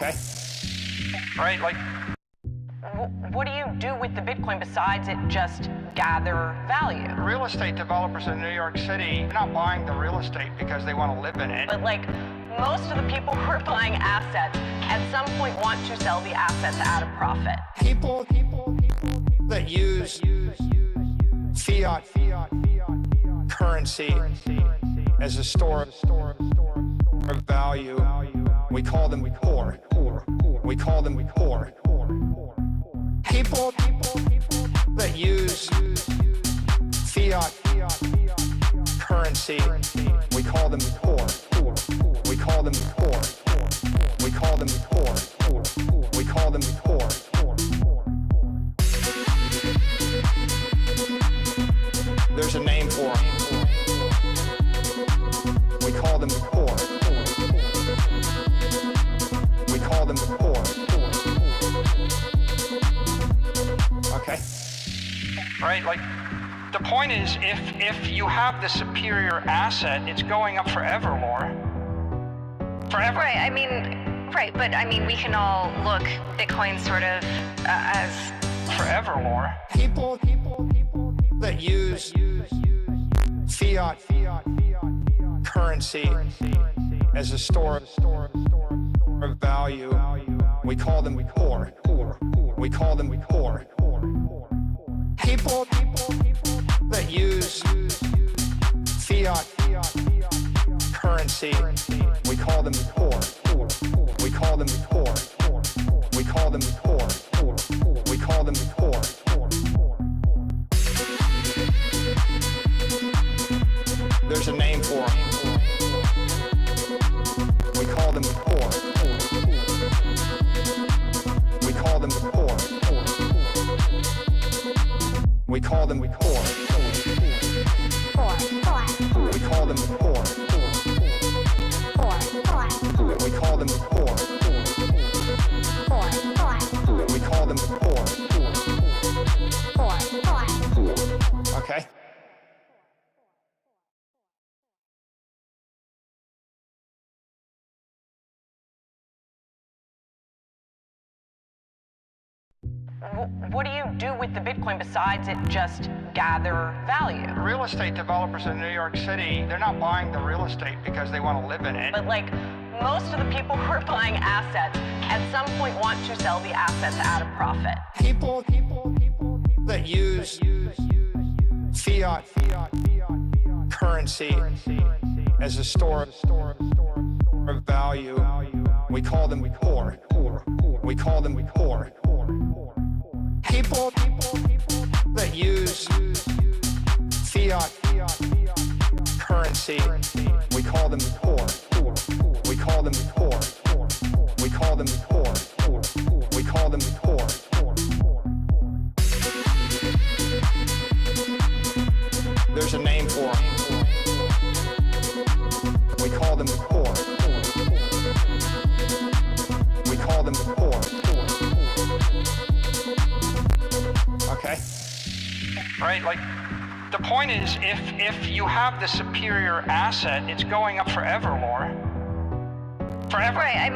Okay. Right, like... What do you do with the Bitcoin besides it just gather value? Real estate developers in New York City are not buying the real estate because they want to live in it. But like, most of the people who are buying assets at some point want to sell the assets at a profit. People that use fiat currency as a store of value, we call them poor. We call them poor. People that use fiat currency, we call them poor. We call them poor. We call them poor. We call them poor. There's a name for them. We call them poor. We call them poor. Okay. Right, like, the point is, if you have the superior asset, it's going up forever more. Forever. Right, right, but we can all look Bitcoin sort of as forever more. People that use fiat currency as a store of value, we call them poor. We call them poor. People that use fiat currency, we call them poor. We call them poor. We call them poor. We call them poor. There's a name for them. We call them poor. We call them poor. We call them poor. We call them poor. We call them poor. We call them poor. Okay. What do you do with the Bitcoin besides it just gather value? Real estate developers in New York City, they're not buying the real estate because they want to live in it. But like, most of the people who are buying assets at some point want to sell the assets at a profit. People that use fiat currency as a store of value, we call them poor. We call them poor. People that use fiat currency, we call them poor. We call them poor. We call them poor. We call them poor. There's a name for them. We call them poor. We call them poor. Okay. Right, like, the point is, if you have the superior asset, it's going up forever more. Forever. Right,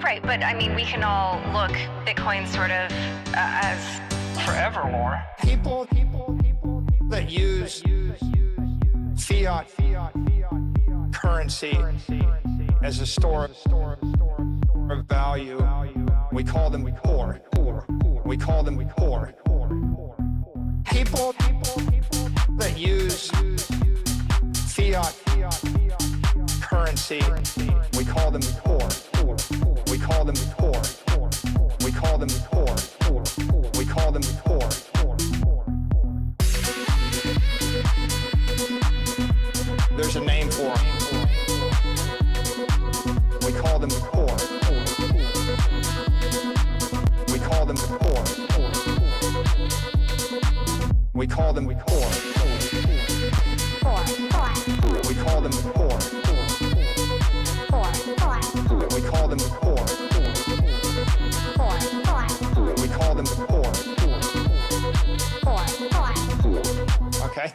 right, but we can all look Bitcoin sort of as forever more. People that use fiat currency as a store of value, we call them poor. We call them poor. People that use fiat currency, we call them poor. We call them poor. We call them poor. We call them poor. There's a name for them. We call them poor. We call them poor. We call them poor. We call them poor. We call them poor. We call them poor. Okay.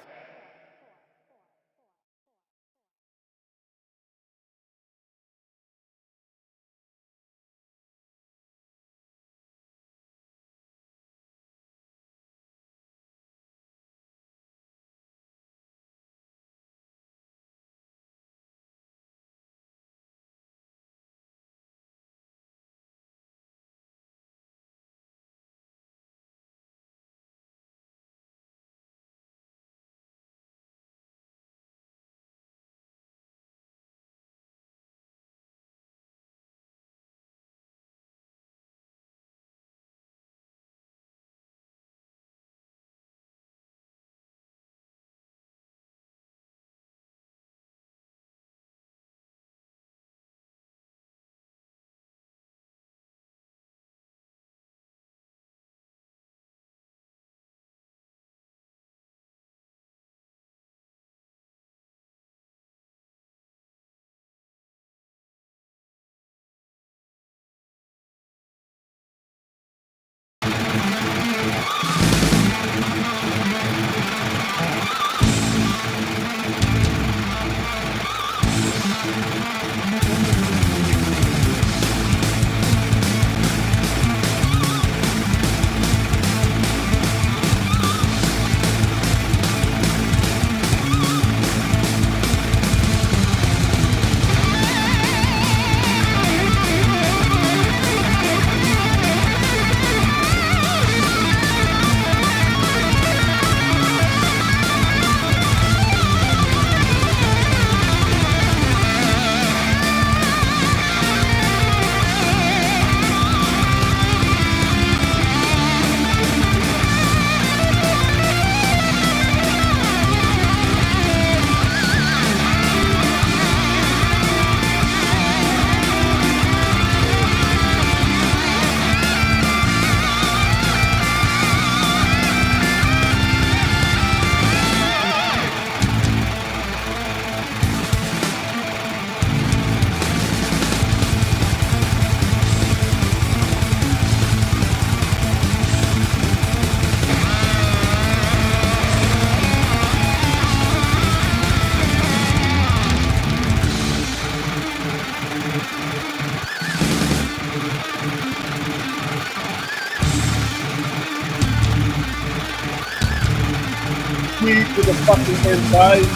key to the fucking end, guys.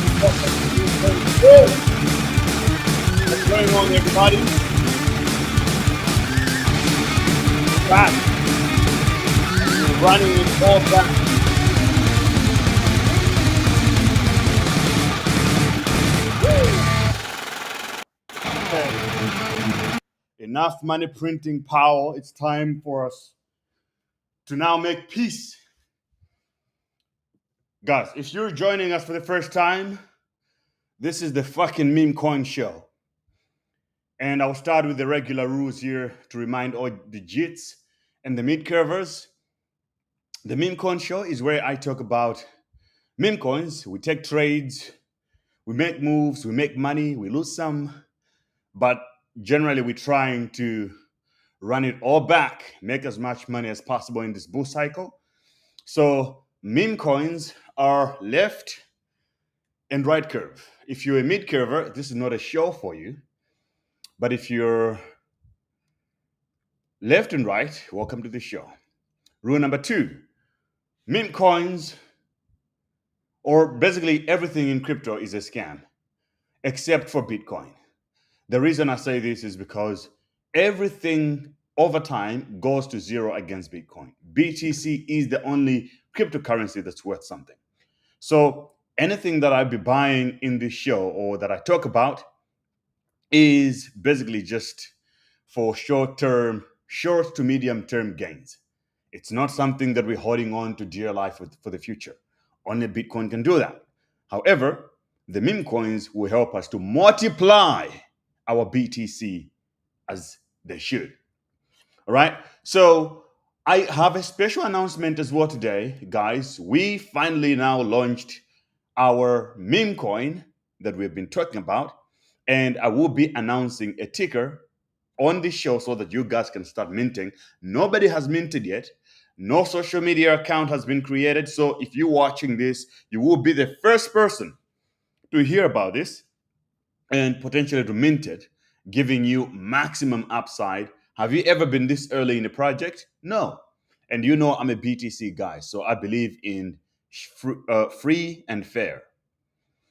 What's going on, everybody? Back. Running it all back. Okay. Enough money printing power. It's time for us to now make peace. Guys, if you're joining us for the first time, this is the fucking Memecoin show. And I'll start with the regular rules here to remind all the jits and the mid-curvers. The Memecoin show is where I talk about meme coins. We take trades, we make moves, we make money, we lose some, but generally we're trying to run it all back, make as much money as possible in this bull cycle. So meme coins are left and right curve. If you're a mid curver, this is not a show for you. But if you're left and right, welcome to the show. Rule number 2, meme coins, or basically everything in crypto, is a scam, except for Bitcoin. The reason I say this is because everything over time goes to zero against Bitcoin. BTC is the only cryptocurrency that's worth something. So anything that I'll be buying in this show or that I talk about is basically just for short to medium term gains. It's not something that we're holding on to dear life for the future. Only Bitcoin can do that. However, the meme coins will help us to multiply our BTC as they should. All right. So I have a special announcement as well today, guys. We finally now launched our meme coin that we've been talking about, and I will be announcing a ticker on this show so that you guys can start minting. Nobody has minted yet. No social media account has been created. So if you're watching this, you will be the first person to hear about this and potentially to mint it, giving you maximum upside. Have you ever been this early in a project? No. And you know I'm a BTC guy, so I believe in free and fair.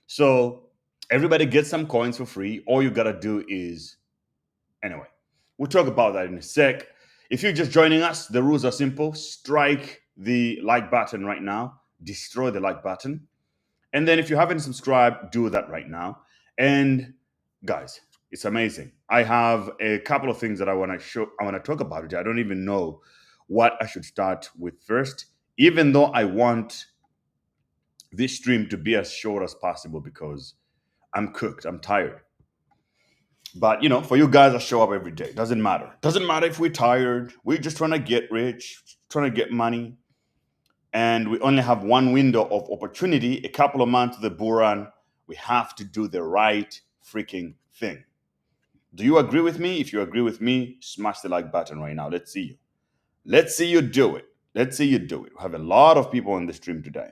So everybody gets some coins for free. All you gotta do is, anyway, we'll talk about that in a sec. If you're just joining us, the rules are simple. Strike the like button right now. Destroy the like button. And then if you haven't subscribed, do that right now. And guys, it's amazing. I have a couple of things that I want to talk about today. I don't even know what I should start with first, even though I want this stream to be as short as possible because I'm cooked. I'm tired. But for you guys that show up every day, doesn't matter. Doesn't matter if we're tired. We're just trying to get rich, trying to get money. And we only have one window of opportunity, a couple of months to the bull run. We have to do the right freaking thing. Do you agree with me? If you agree with me, smash the like button right now. Let's see you. Let's see you do it. Let's see you do it. We have a lot of people on the stream today.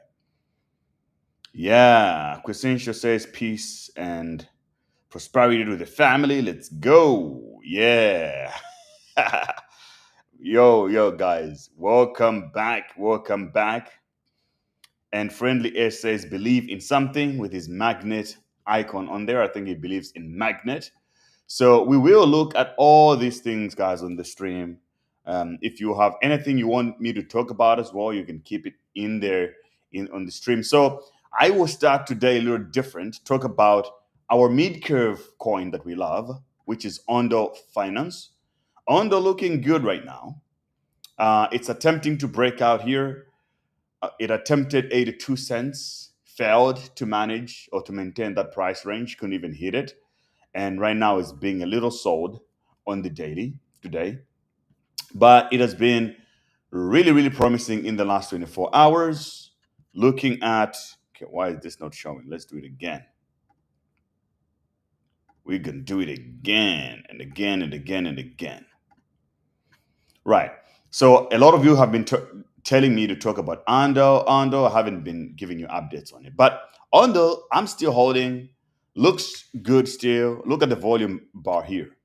Yeah, Quisentia says peace and Prosperity to the family. Let's go. Yeah. Yo, guys. Welcome back. Welcome back. And Friendly Air says, believe in something with his magnet icon on there. I think he believes in magnet. So we will look at all these things, guys, on the stream. If you have anything you want me to talk about as well, you can keep it in there on the stream. So I will start today a little different. Talk about our mid curve coin that we love, which is Ondo Finance. Ondo looking good right now. It's attempting to break out here. It attempted 82 cents, failed to manage or to maintain that price range, couldn't even hit it. And right now it's being a little sold on the daily today. But it has been really, really promising in the last 24 hours. Looking at, okay, why is this not showing? Let's do it again. We can do it again and again and again and again. Right. So a lot of you have been telling me to talk about Ondo. Ondo, I haven't been giving you updates on it. But Ondo, I'm still holding. Looks good still. Look at the volume bar here.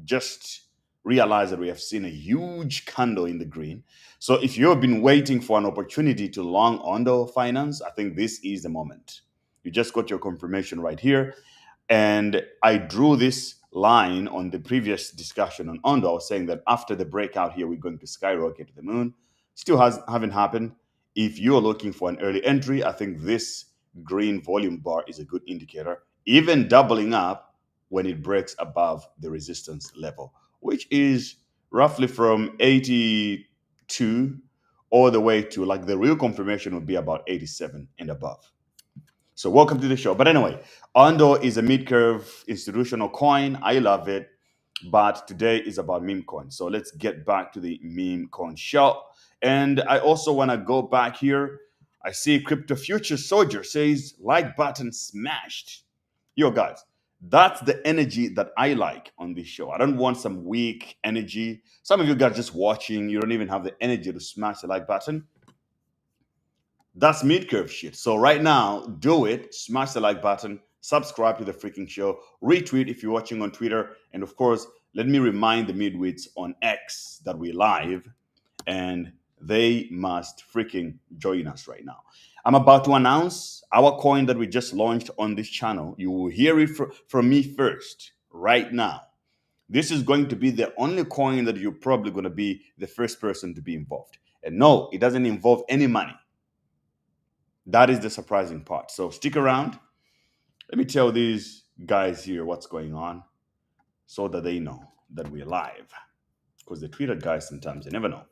Just realize that we have seen a huge candle in the green. So if you've been waiting for an opportunity to long Ondo Finance, I think this is the moment. You just got your confirmation right here. And I drew this line on the previous discussion on Ondo. I was saying that after the breakout here, we're going to skyrocket to the moon. Still haven't happened. If you're looking for an early entry, I think this green volume bar is a good indicator, even doubling up when it breaks above the resistance level, which is roughly from 82 all the way to, like, the real confirmation would be about 87 and above. So welcome to the show. But anyway, Ondo is a mid-curve institutional coin. I love it. But today is about Memecoin. So let's get back to the Memecoin show. And I also want to go back here. I see Crypto Future Soldier says, like button smashed. Yo, guys, that's the energy that I like on this show. I don't want some weak energy. Some of you guys just watching, you don't even have the energy to smash the like button. That's mid curve shit. So right now, do it. Smash the like button. Subscribe to the freaking show. Retweet if you're watching on Twitter. And of course, let me remind the midwits on X that we're live, and they must freaking join us right now. I'm about to announce our coin that we just launched on this channel. You will hear it from me first right now. This is going to be the only coin that you're probably going to be the first person to be involved. And no, it doesn't involve any money. That is the surprising part. So stick around. Let me tell these guys here what's going on so that they know that we're live. Because the Twitter guys sometimes, they never know.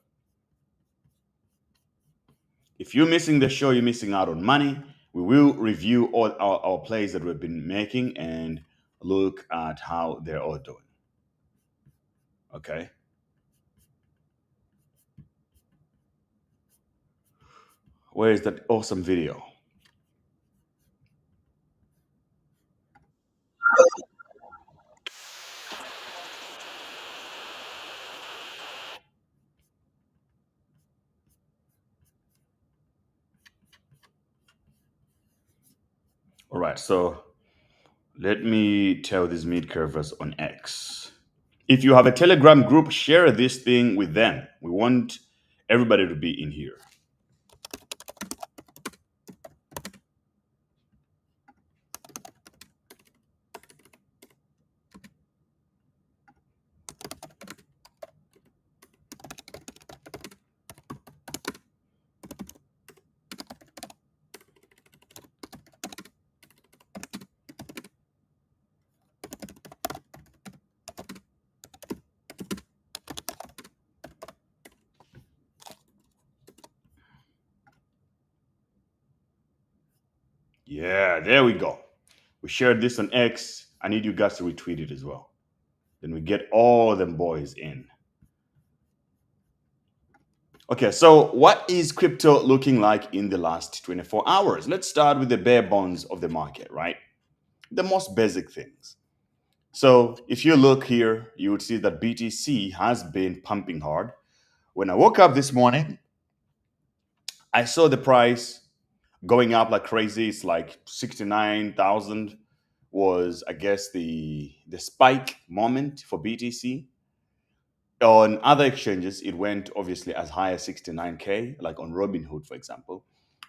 If you're missing the show, you're missing out on money. We will review all our plays that we've been making and look at how they're all doing. Okay? Where is that awesome video? All right, so let me tell these mid curvers on X. If you have a Telegram group, share this thing with them. We want everybody to be in here. Yeah, there we go. We shared this on X. I need you guys to retweet it as well. Then we get all them boys in. Okay, so what is crypto looking like in the last 24 hours? Let's start with the bare bones of the market, right? The most basic things. So if you look here, you would see that BTC has been pumping hard. When I woke up this morning, I saw the price going up like crazy. It's like 69,000. was, I guess, the spike moment for BTC. On other exchanges, it went obviously as high as 69K, like on Robinhood, for example.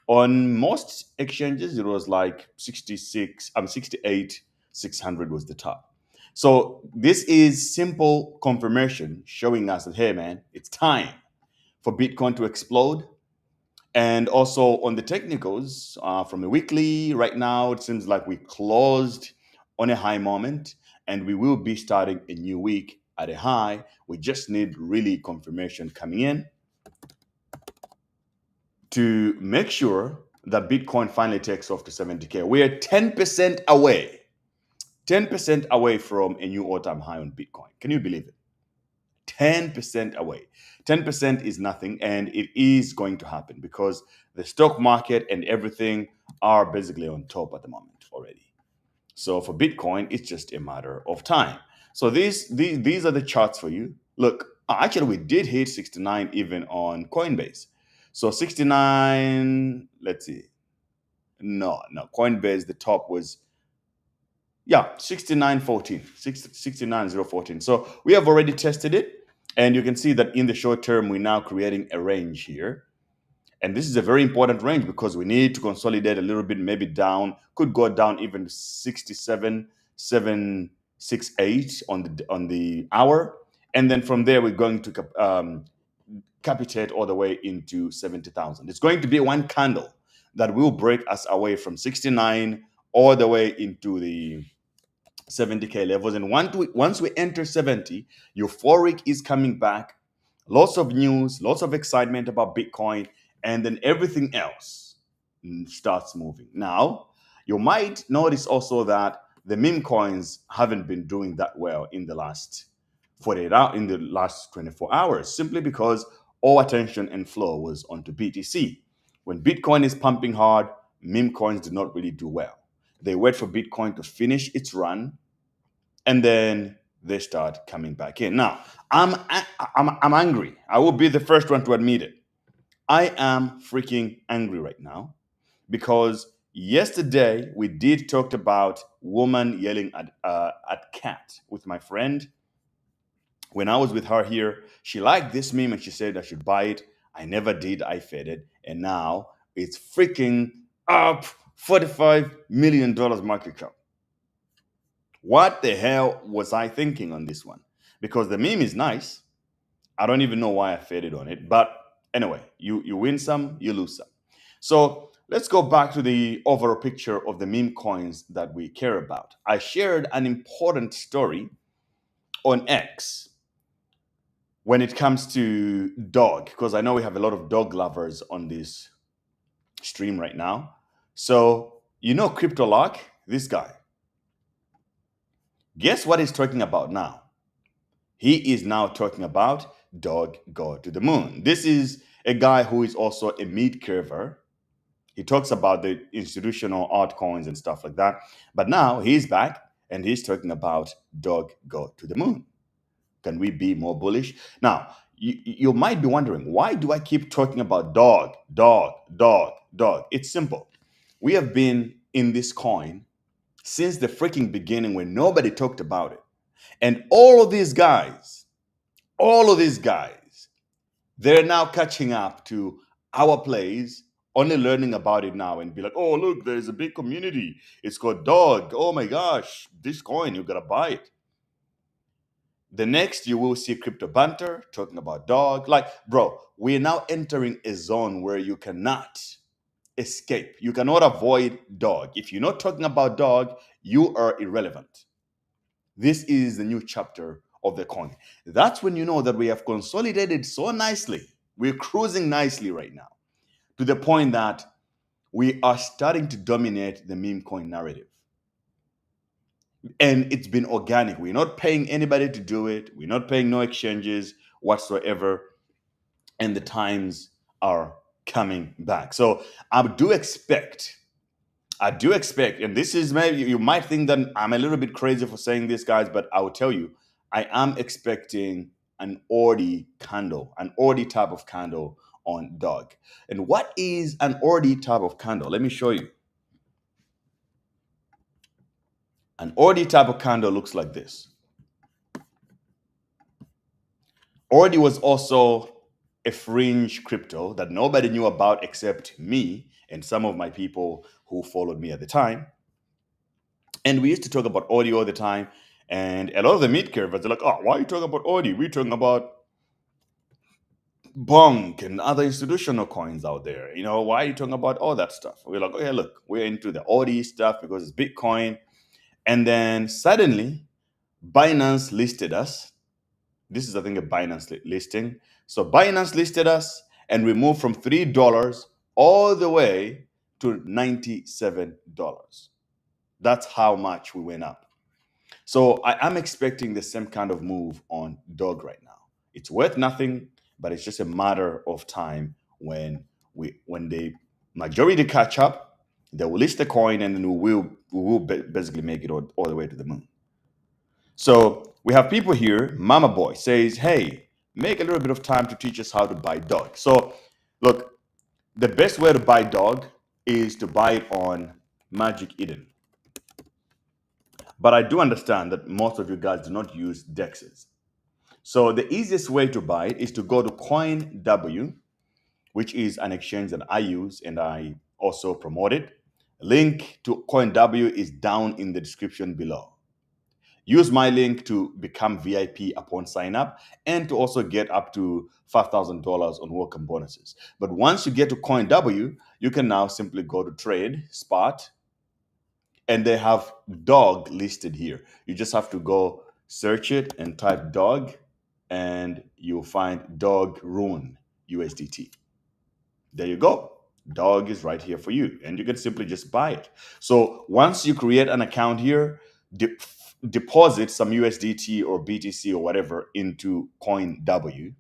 On most exchanges, it was like 68, 600 was the top. So this is simple confirmation showing us that, hey, man, it's time for Bitcoin to explode. And also on the technicals, from the weekly, right now, it seems like we closed on a high moment and we will be starting a new week at a high. We just need really confirmation coming in to make sure that Bitcoin finally takes off to 70K. We are 10% away, 10% away from a new all-time high on Bitcoin. Can you believe it? 10% away. 10% is nothing, and it is going to happen because the stock market and everything are basically on top at the moment already. So for Bitcoin, it's just a matter of time. So these are the charts for you. Look, actually, we did hit 69 even on Coinbase. So 69, let's see. No, Coinbase, the top was, yeah, 69.14, 69.014. So we have already tested it. And you can see that in the short term, we're now creating a range here. And this is a very important range because we need to consolidate a little bit, maybe down, could go down even to 67.768 on the hour. And then from there, we're going to capitate all the way into 70,000. It's going to be one candle that will break us away from 69 all the way into the 70K levels. And once we enter 70, euphoric is coming back. Lots of news, lots of excitement about Bitcoin, and then everything else starts moving. Now, you might notice also that the meme coins haven't been doing that well in the last 48 hours, in the last 24 hours, simply because all attention and flow was onto BTC. When Bitcoin is pumping hard, meme coins do not really do well. They wait for Bitcoin to finish its run, and then they start coming back in. Now, I'm angry. I will be the first one to admit it. I am freaking angry right now because yesterday we did talk about woman yelling at cat with my friend. When I was with her here, she liked this meme and she said I should buy it. I never did. I fed it, and now it's freaking up $45 million market cap. What the hell was I thinking on this one? Because the meme is nice. I don't even know why I faded on it. But anyway, you win some, you lose some. So let's go back to the overall picture of the meme coins that we care about. I shared an important story on X when it comes to dog, because I know we have a lot of dog lovers on this stream right now. So, you know, CryptoLock, this guy. Guess what he's talking about now? He is now talking about dog go to the moon. This is a guy who is also a mid curver. He talks about the institutional altcoins and stuff like that. But now he's back and he's talking about dog go to the moon. Can we be more bullish? Now, you might be wondering, why do I keep talking about dog, dog, dog, dog? It's simple. We have been in this coin since the freaking beginning when nobody talked about it. And all of these guys, they're now catching up to our plays, only learning about it now and be like, oh, look, there's a big community. It's called Dog. Oh my gosh, this coin, you gotta buy it. The next, you will see Crypto Banter talking about dog. Like, bro, we're now entering a zone where you cannot escape. You cannot avoid dog. If you're not talking about dog, you are irrelevant. This is the new chapter of the coin. That's when you know that we have consolidated so nicely. We're cruising nicely right now to the point that we are starting to dominate the meme coin narrative. And it's been organic. We're not paying anybody to do it. We're not paying no exchanges whatsoever. And the times are coming back. So I do expect, and this is maybe you might think that I'm a little bit crazy for saying this, guys, but I will tell you, I am expecting an ordy candle, an ordy type of candle on dog. And what is an ordy type of candle? Let me show you. An ordi type of candle looks like this. Ordi was also a fringe crypto that nobody knew about except me and some of my people who followed me at the time. And we used to talk about Ordi all the time. And a lot of the mid curvers are like, oh, why are you talking about Ordi? We're talking about Bonk and other institutional coins out there. You know, why are you talking about all that stuff? We're like, oh, yeah, look, we're into the Ordi stuff because it's Bitcoin. And then suddenly, Binance listed us. This is, I think, a Binance listing. So Binance listed us and we moved from $3 all the way to $97. That's how much we went up. So I am expecting the same kind of move on Dog right now. It's worth nothing, but it's just a matter of time when the majority catch up, they will list the coin and then we will basically make it all the way to the moon. So we have people here. Mama Boy says, hey, make a little bit of time to teach us how to buy Dog. So look, the best way to buy Dog is to buy it on Magic Eden. But I do understand that most of you guys do not use DEXs. So the easiest way to buy it is to go to CoinW, which is an exchange that I use and I also promote it. Link to CoinW is down in the description below. Use my link to become VIP upon sign up and to also get up to $5,000 on welcome bonuses. But once you get to CoinW, you can now simply go to trade, spot, and they have Dog listed here. You just have to go search it and type Dog and you'll find Dog Rune USDT. There you go. Dog is right here for you and you can simply just buy it. So once you create an account here, deposit some USDT or BTC or whatever into CoinW.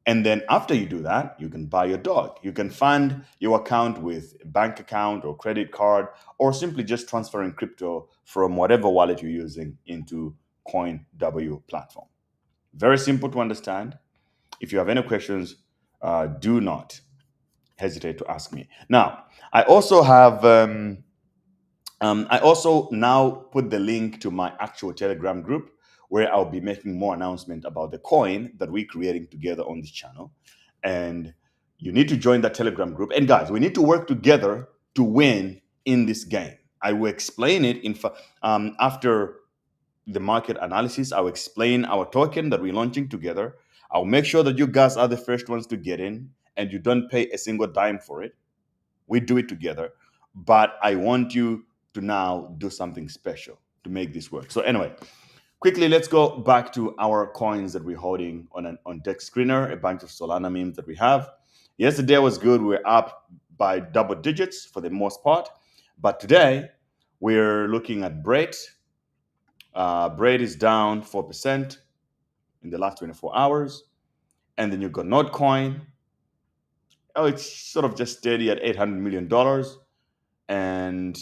And then after you do that, you can buy your Dog. You can fund your account with a bank account or credit card, or simply just transferring crypto from whatever wallet you're using into CoinW platform. Very simple to understand. If you have any questions, do not hesitate to ask me. Now, I also have I also now put the link to my actual Telegram group where I'll be making more announcement about the coin that we're creating together on this channel. And you need to join that Telegram group. And guys, we need to work together to win in this game. I will explain it after the market analysis. I'll explain our token that we're launching together. I'll make sure that you guys are the first ones to get in and you don't pay a single dime for it. We do it together. But I want you to now do something special to make this work. So anyway, quickly, let's go back to our coins that we're holding on Dex Screener, a bunch of Solana memes that we have. Yesterday was good. We're up by double digits for the most part. But today, we're looking at Braid. Braid is down 4% in the last 24 hours. And then you've got Notecoin. Oh, it's sort of just steady at $800 million. And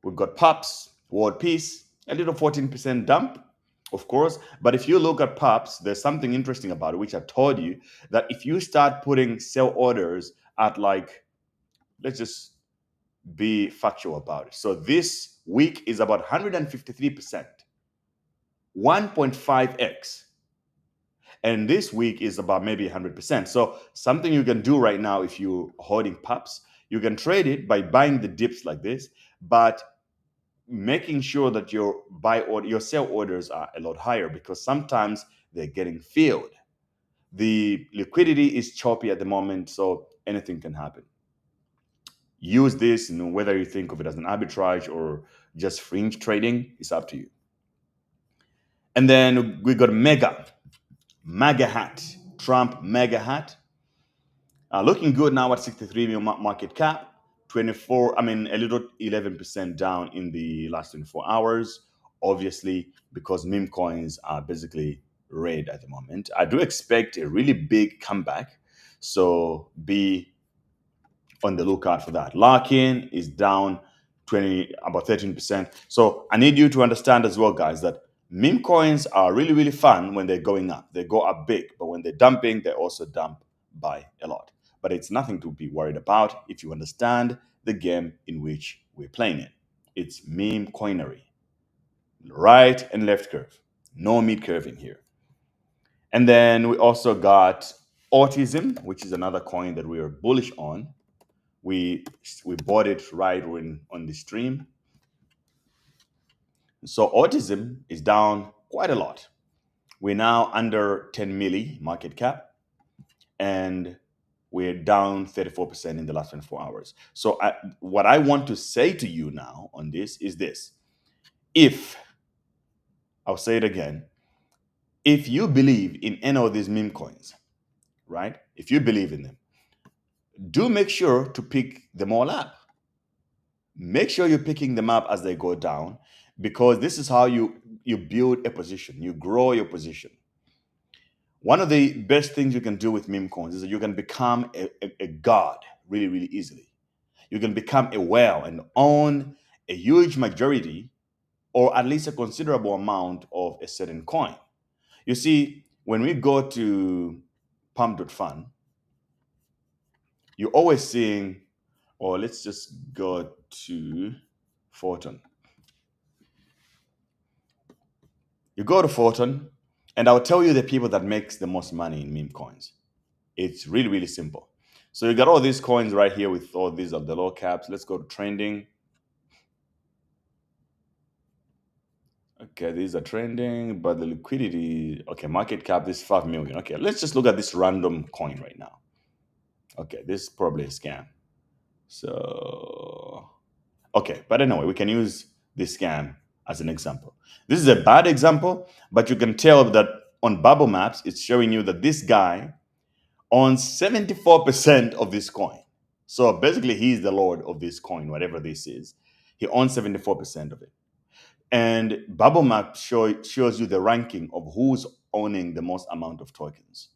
we've got Pups, World Peace, a little 14% dump, of course. But if you look at Pups, there's something interesting about it, which I told you, that if you start putting sell orders at let's just be factual about it. So this week is about 153%, 1.5x. And this week is about maybe 100%. So something you can do right now if you're holding Pups, you can trade it by buying the dips like this, but making sure that your sell orders are a lot higher because sometimes they're getting filled. The liquidity is choppy at the moment, so anything can happen. Use this, whether you think of it as an arbitrage or just fringe trading, it's up to you. And then we got Mega Hat, Trump Mega Hat. Looking good now at 63 million market cap. A little 11% down in the last 24 hours. Obviously, because meme coins are basically red at the moment. I do expect a really big comeback. So be on the lookout for that. Lock-in is down about 13%. So I need you to understand as well, guys, that meme coins are really, really fun when they're going up. They go up big, but when they're dumping, they also dump by a lot. But it's nothing to be worried about if you understand the game in which we're playing it. It's meme coinery. Right and left curve. No mid curve in here. And then we also got autism, which is another coin that we are bullish on. We bought it right when on the stream. So autism is down quite a lot. We're now under 10 milli market cap, and we're down 34% in the last 24 hours. So what I want to say to you now on this is this. If, I'll say it again, if you believe in any of these meme coins, right? If you believe in them, do make sure to pick them all up. Make sure you're picking them up as they go down, because this is how you build a position, you grow your position. One of the best things you can do with meme coins is that you can become a god really, really easily. You can become a whale and own a huge majority, or at least a considerable amount of a certain coin. You see, when we go to pump.fun, you're always seeing, or let's just go to Photon. You go to Photon, and I'll tell you the people that makes the most money in meme coins. It's really, really simple. So you got all these coins right here with all these are the low caps. Let's go to trending. Okay, these are trending, but the liquidity, okay, market cap, this 5 million. Okay, let's just look at this random coin right now. Okay, this is probably a scam. So, okay, but anyway, we can use this scam as an example. This is a bad example, but you can tell that on Bubble Maps, it's showing you that this guy owns 74% of this coin. So basically, he's the lord of this coin, whatever this is. He owns 74% of it. And Bubble Map shows you the ranking of who's owning the most amount of tokens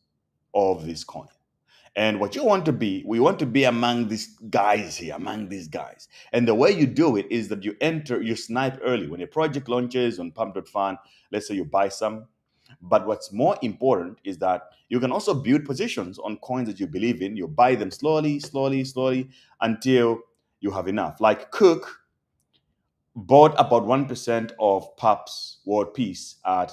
of this coin. And what you want to be, we want to be among these guys here, among these guys. And the way you do it is that you snipe early. When a project launches on pump.fun, let's say you buy some. But what's more important is that you can also build positions on coins that you believe in. You buy them slowly, slowly, slowly until you have enough. Like Cook bought about 1% of Pup's World Peace at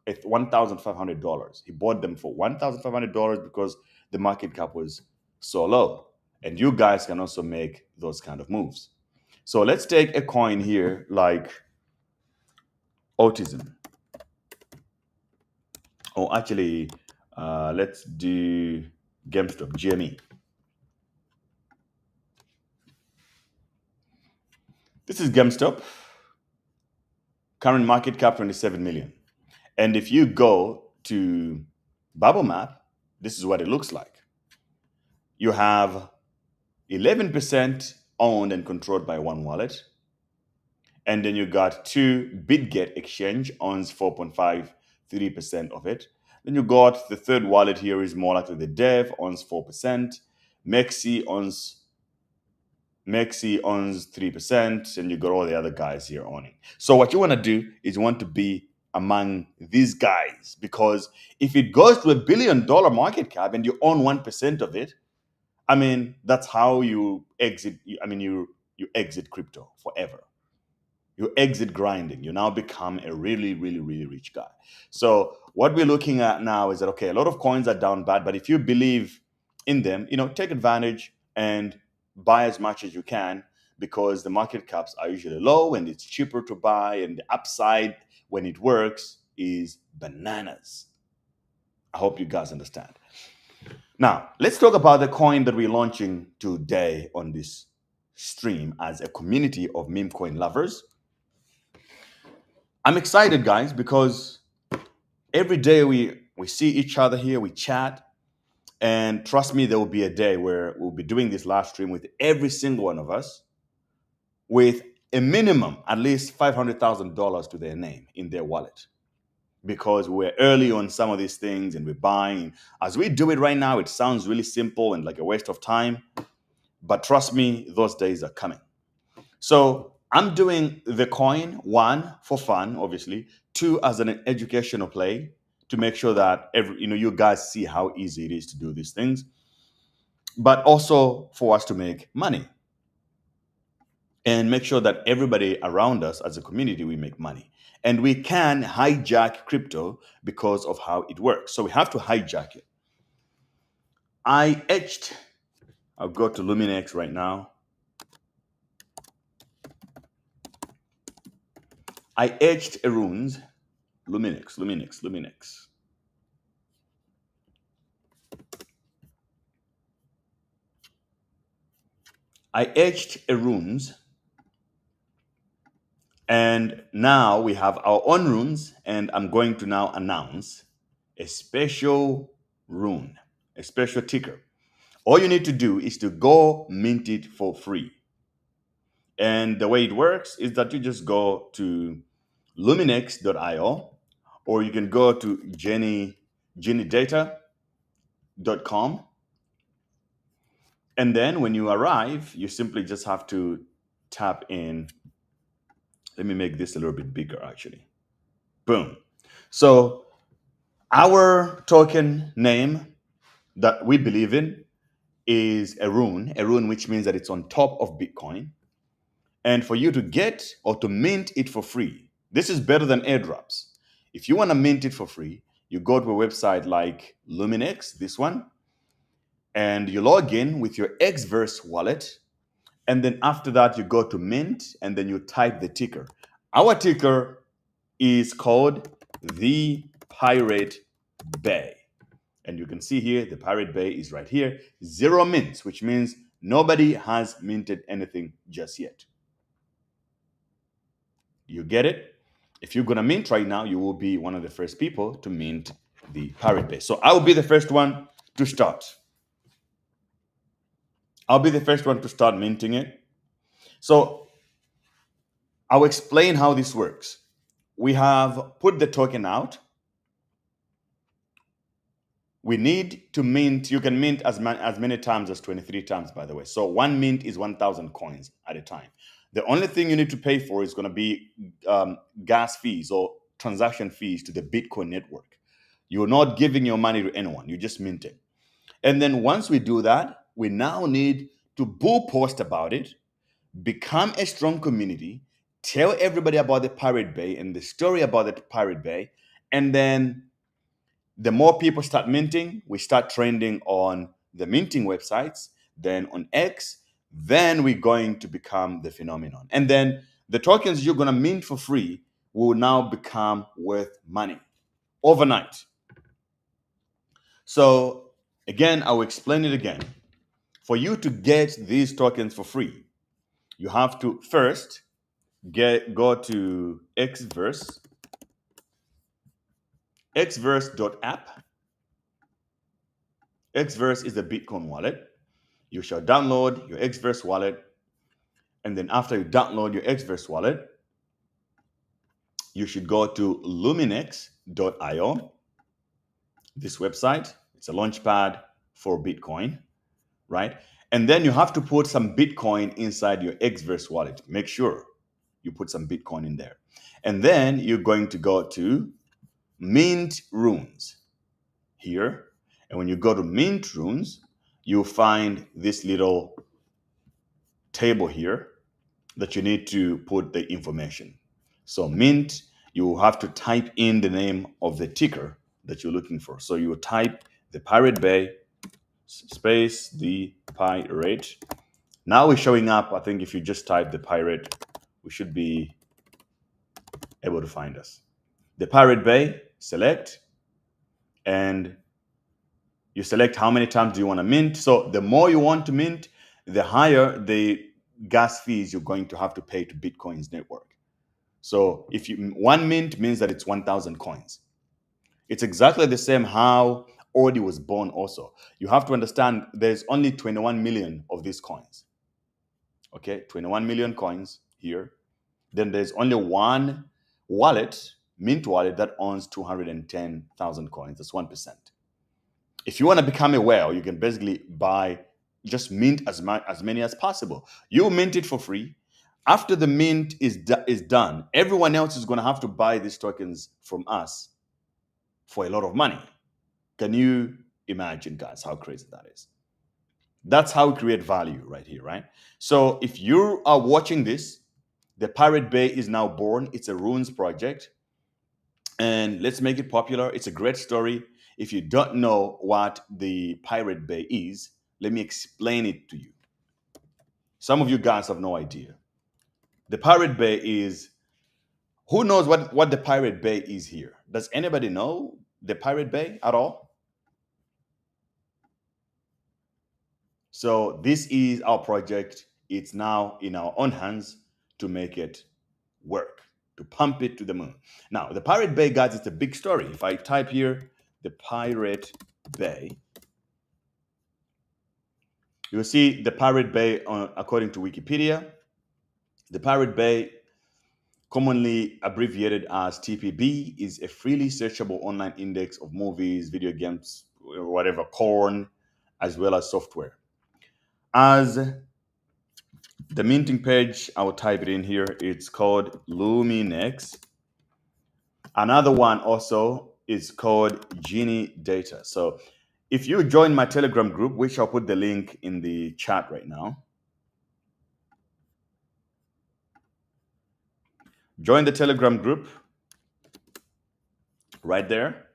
$1,500. He bought them for $1,500 because the market cap was so low. And you guys can also make those kind of moves. So let's take a coin here like Autism. Or actually, let's do GameStop, GME. This is GameStop. Current market cap 27 million. And if you go to Bubble Map, this is what it looks like. You have 11% owned and controlled by one wallet. And then you got two BitGet exchange owns 4.53% of it. Then you got the third wallet here is more likely the Dev owns 4%. Mexi owns 3%, and you got all the other guys here owning. So what you want to do is you want to be among these guys, because if it goes to $1 billion market cap and you own 1% of it, I mean, that's how you exit. I mean, you exit crypto forever. You exit grinding. You now become a really, really, really rich guy. So what we're looking at now is that, okay, a lot of coins are down bad, but if you believe in them, take advantage and buy as much as you can, because the market caps are usually low and it's cheaper to buy, and the upside when it works is bananas. I hope you guys understand. Now, let's talk about the coin that we're launching today on this stream as a community of meme coin lovers. I'm excited, guys, because every day we see each other here, we chat, and trust me, there will be a day where we'll be doing this live stream with every single one of us with a minimum, at least $500,000 to their name in their wallet, because we're early on some of these things and we're buying. As we do it right now, it sounds really simple and like a waste of time, but trust me, those days are coming. So I'm doing the coin, one, for fun, obviously, two, as an educational play to make sure that you guys see how easy it is to do these things, but also for us to make money. and make sure that everybody around us as a community, we make money. And we can hijack crypto because of how it works. So we have to hijack it. I'll go to Luminex right now. I etched a runes, Luminex. I etched a runes, and now we have our own runes, and I'm going to now announce a special rune, a special ticker. All you need to do is to go mint it for free. And the way it works is that you just go to luminex.io, or you can go to geniedata.com. And then when you arrive, you simply just have to tap in. Let me make this a little bit bigger, actually. Boom. So our token name that we believe in is a rune which means that it's on top of Bitcoin. And for you to get or to mint it for free, this is better than airdrops. If you want to mint it for free, you go to a website like Luminex, this one, and you log in with your Xverse wallet. And then after that, you go to mint and then you type the ticker. Our ticker is called the Pirate Bay. And you can see here, the Pirate Bay is right here. 0 mints, which means nobody has minted anything just yet. You get it? If you're going to mint right now, you will be one of the first people to mint the Pirate Bay. So I will be the first one to start. I'll be the first one to start minting it. So I'll explain how this works. We have put the token out. We need to mint. You can mint as many times as 23 times, by the way. So one mint is 1,000 coins at a time. The only thing you need to pay for is going to be gas fees or transaction fees to the Bitcoin network. You're not giving your money to anyone. You're just minting. And then once we do that, we now need to bull post about it, become a strong community, tell everybody about the Pirate Bay and the story about the Pirate Bay. And then the more people start minting, we start trending on the minting websites, then on X, then we're going to become the phenomenon. And then the tokens you're going to mint for free will now become worth money overnight. So again, I will explain it again. For you to get these tokens for free, you have to first go to xverse.app. Xverse is the Bitcoin wallet. You shall download your Xverse wallet. And then after you download your Xverse wallet, you should go to luminex.io. This website, it's a launchpad for Bitcoin, right? And then you have to put some Bitcoin inside your Xverse wallet. Make sure you put some Bitcoin in there. And then you're going to go to Mint Runes here. And when you go to Mint Runes, you'll find this little table here that you need to put the information. So mint, you have to type in the name of the ticker that you're looking for. So you type the Pirate Bay space the Pirate. Now it's showing up. I think if you just type the Pirate, we should be able to find us. The Pirate Bay, select, and you select how many times do you want to mint. So the more you want to mint, the higher the gas fees you're going to have to pay to Bitcoin's network. So if you one mint means that it's 1,000 coins. It's exactly the same how Odi was born also. You have to understand there's only 21 million of these coins. Okay, 21 million coins here. Then there's only one wallet, mint wallet, that owns 210,000 coins. That's 1%. If you want to become a whale, you can basically just mint as many as possible. You mint it for free. After the mint is done, everyone else is going to have to buy these tokens from us for a lot of money. Can you imagine, guys, how crazy that is? That's how we create value right here, right? So if you are watching this, the Pirate Bay is now born. It's a ruins project, and let's make it popular. It's a great story. If you don't know what the Pirate Bay is, let me explain it to you. Some of you guys have no idea. The Pirate Bay is, who knows what the Pirate Bay is here? Does anybody know the Pirate Bay at all? So this is our project. It's now in our own hands to make it work, to pump it to the moon. Now, the Pirate Bay, guys, it's a big story. If I type here, the Pirate Bay, you'll see the Pirate Bay, according to Wikipedia. The Pirate Bay, commonly abbreviated as TPB, is a freely searchable online index of movies, video games, whatever, corn, as well as software. As the minting page, I will type it in here. It's called Luminex. Another one also is called Genie Data. So if you join my Telegram group, which I'll put the link in the chat right now, join the Telegram group right there.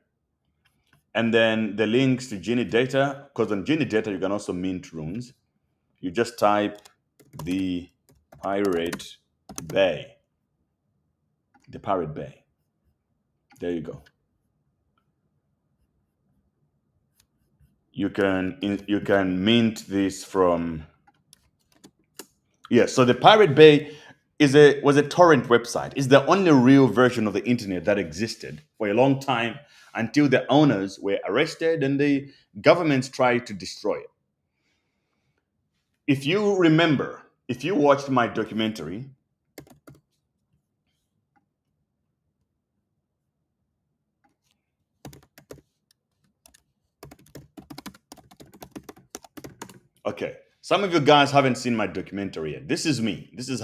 And then the links to Genie Data, because on Genie Data, you can also mint runes. You just type the Pirate Bay. The Pirate Bay. There you go. You can mint this from, so the Pirate Bay was a torrent website. It's the only real version of the internet that existed for a long time until the owners were arrested and the governments tried to destroy it. If you remember, if you watched my documentary, okay, some of you guys haven't seen my documentary yet. This is me. This is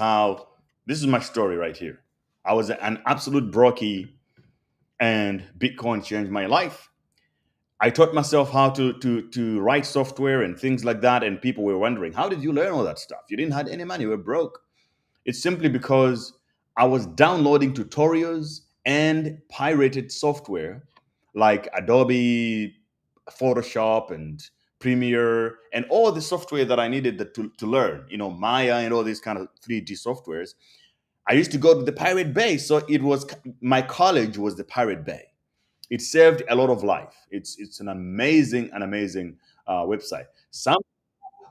my story right here. I was an absolute brokey, and Bitcoin changed my life. I taught myself how to write software and things like that, and people were wondering, how did you learn all that stuff? You didn't have any money, you were broke. It's simply because I was downloading tutorials and pirated software like Adobe, Photoshop, and Premiere, and all the software that I needed to learn, Maya and all these kind of 3D softwares. I used to go to the Pirate Bay. So my college was the Pirate Bay. It saved a lot of life. It's an amazing website. Some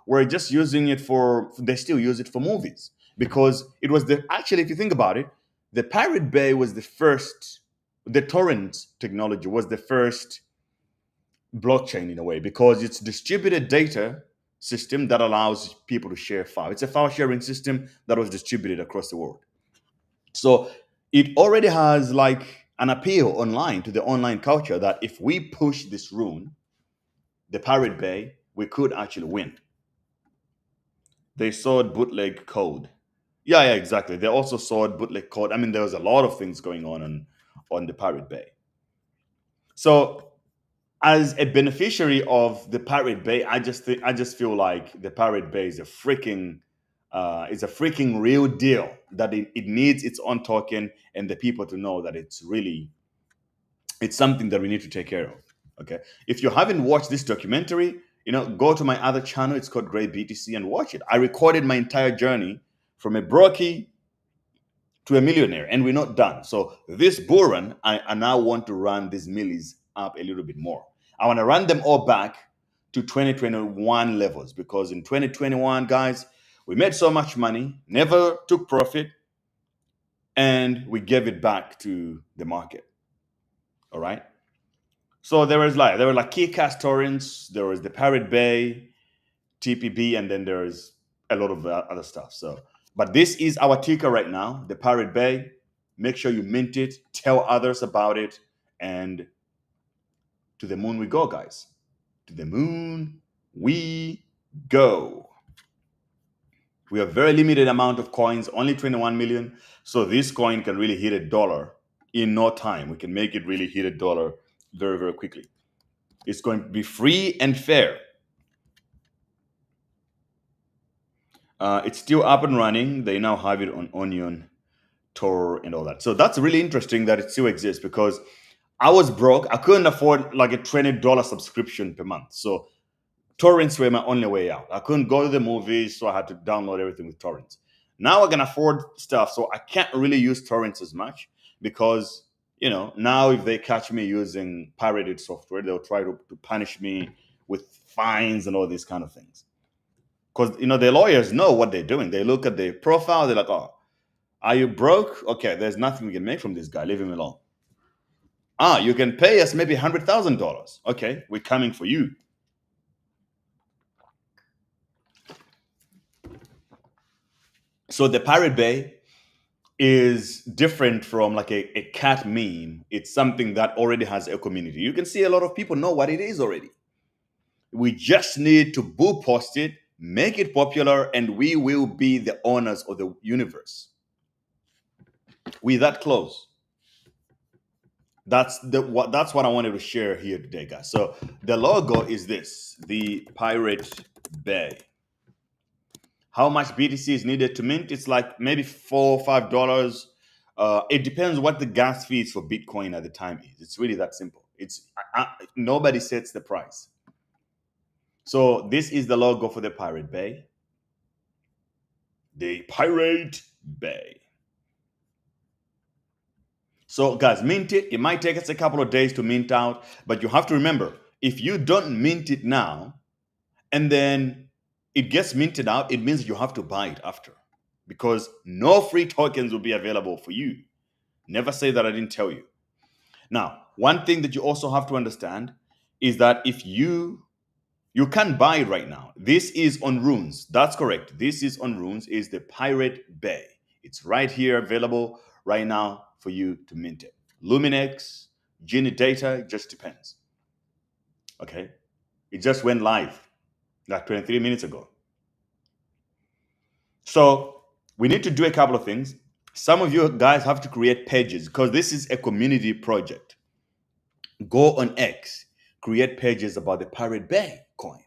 were just using it they still use it for movies, because it was actually, if you think about it, the Pirate Bay was the torrent technology was the first blockchain in a way, because it's distributed data system that allows people to share file. It's a file sharing system that was distributed across the world. So it already has like an appeal online to the online culture that if we push this rune, the Pirate Bay, we could actually win. They sold bootleg code. Yeah, exactly. They also sold bootleg code. I mean, there was a lot of things going on the Pirate Bay. So as a beneficiary of the Pirate Bay, I just feel like the Pirate Bay is a freaking real deal, that it needs its own token, and the people to know that it's something that we need to take care of. Okay. If you haven't watched this documentary, go to my other channel. It's called Great BTC, and watch it. I recorded my entire journey from a brokey to a millionaire, and we're not done. So this bull run, I now want to run these millies up a little bit more. I want to run them all back to 2021 levels, because in 2021, guys, we made so much money, never took profit, and we gave it back to the market. All right. So there were like Keycast torrents, there was the Pirate Bay, TPB, and then there's a lot of other stuff. So, but this is our ticker right now, the Pirate Bay. Make sure you mint it, tell others about it, and to the moon we go, guys. To the moon we go. We have very limited amount of coins, only 21 million. So this coin can really hit $1 in no time. We can make it really hit $1 very, very quickly. It's going to be free and fair. It's still up and running. They now have it on Onion, Tor, and all that. So that's really interesting that it still exists because I was broke. I couldn't afford like a $20 subscription per month. So torrents were my only way out. I couldn't go to the movies, so I had to download everything with torrents. Now I can afford stuff, so I can't really use torrents as much because, now if they catch me using pirated software, they'll try to punish me with fines and all these kind of things. Because, the lawyers know what they're doing. They look at the profile, they're like, oh, are you broke? Okay, there's nothing we can make from this guy. Leave him alone. You can pay us maybe $100,000. Okay, we're coming for you. So the Pirate Bay is different from like a cat meme. It's something that already has a community. You can see a lot of people know what it is already. We just need to bull post it, make it popular, and we will be the owners of the universe. We're that close. That's what I wanted to share here today, guys. So the logo is this, the Pirate Bay. How much BTC is needed to mint? It's like maybe $4 or $5. It depends what the gas fees for Bitcoin at the time is. It's really that simple. Nobody sets the price. So this is the logo for the Pirate Bay. The Pirate Bay. So guys, mint it. It might take us a couple of days to mint out, but you have to remember, if you don't mint it now, and then it gets minted out, it means you have to buy it after, because no free tokens will be available for you. Never say that I didn't tell you. Now, one thing that you also have to understand is that if you can't buy it right now. This is on Runes. That's correct. This is on Runes, is the Pirate Bay. It's right here available right now for you to mint it. Luminex, Genie Data, it just depends. Okay? It just went live like 23 minutes ago. So we need to do a couple of things. Some of you guys have to create pages because this is a community project. Go on X, create pages about the Pirate Bay coin.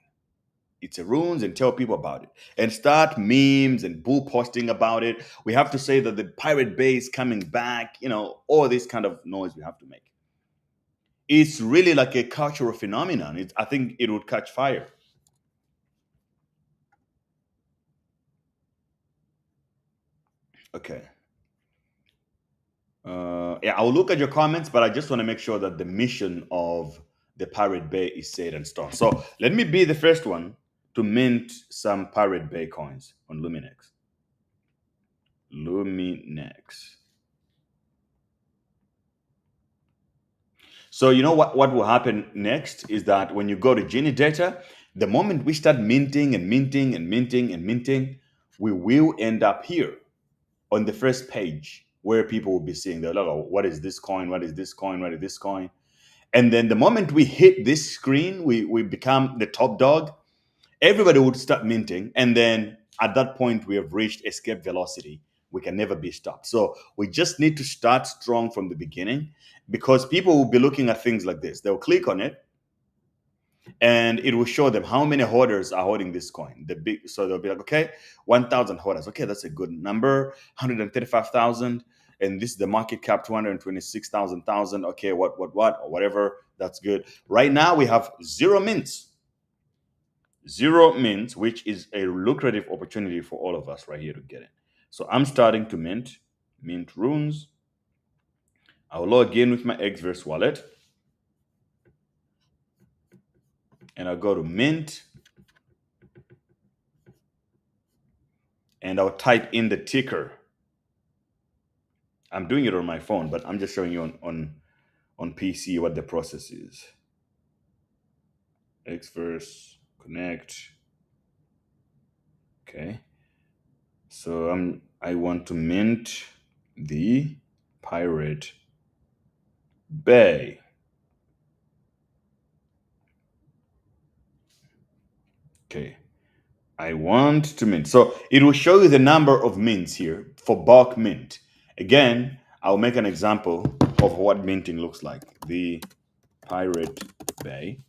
It's a runes, and tell people about it. And start memes and bull posting about it. We have to say that the Pirate Bay is coming back, all this kind of noise we have to make. It's really like a cultural phenomenon. I think it would catch fire. Okay. I'll look at your comments, but I just want to make sure that the mission of the Pirate Bay is set and stone. So let me be the first one to mint some Pirate Bay coins on Luminex. Luminex. So you know what will happen next is that when you go to Genie Data, the moment we start minting and minting and minting and minting, we will end up here on the first page where people will be seeing, they're like, oh, what is this coin? What is this coin? What is this coin? And then the moment we hit this screen, we become the top dog. Everybody would start minting. And then at that point, we have reached escape velocity. We can never be stopped. So we just need to start strong from the beginning, because people will be looking at things like this. They'll click on it and it will show them how many holders are holding this coin. So they'll be like, okay, 1,000 holders. Okay, that's a good number. 135,000. And this is the market cap, 226,000. Okay, what, or whatever. That's good. Right now we have 0 mints. 0 mints, which is a lucrative opportunity for all of us right here to get it. So I'm starting to mint runes. I'll log in with my Xverse wallet. And I'll go to mint. And I'll type in the ticker. I'm doing it on my phone, but I'm just showing you on PC what the process is. Xverse, connect. Okay. So I want to mint the Pirate Bay. Okay. I want to mint. So it will show you the number of mints here for bulk mint. Again, I'll make an example of what minting looks like. The Pirate Bay.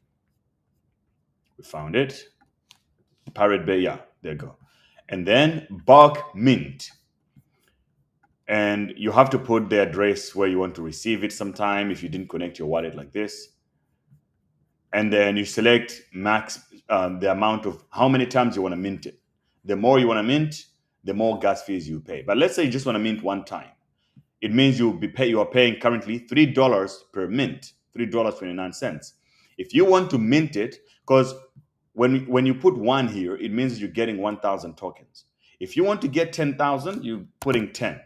We found it. Pirate Bay, yeah, there you go. and then bulk mint. And you have to put the address where you want to receive it sometime if you didn't connect your wallet like this. And then you select max, the amount of how many times you want to mint it. The more you want to mint, the more gas fees you pay. But let's say you just want to mint one time. It means you are paying currently $3 per mint, $3.29. If you want to mint it, because when you put one here, it means you're getting 1,000 tokens. If you want to get 10,000, you're putting 10.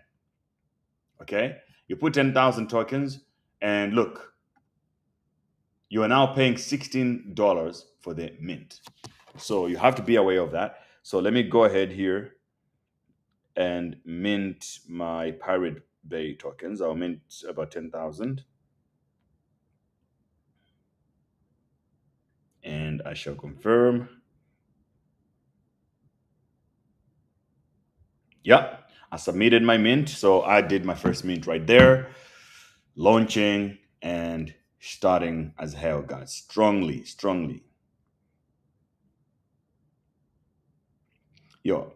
Okay, you put 10,000 tokens, and look, you are now paying $16 for the mint. So you have to be aware of that. So let me go ahead here and mint my Pirate Bay tokens. I'll mint about 10,000. And I shall confirm. Yeah, I submitted my mint. So I did my first mint right there, launching and starting as hell, guys. Strongly, strongly. Yo,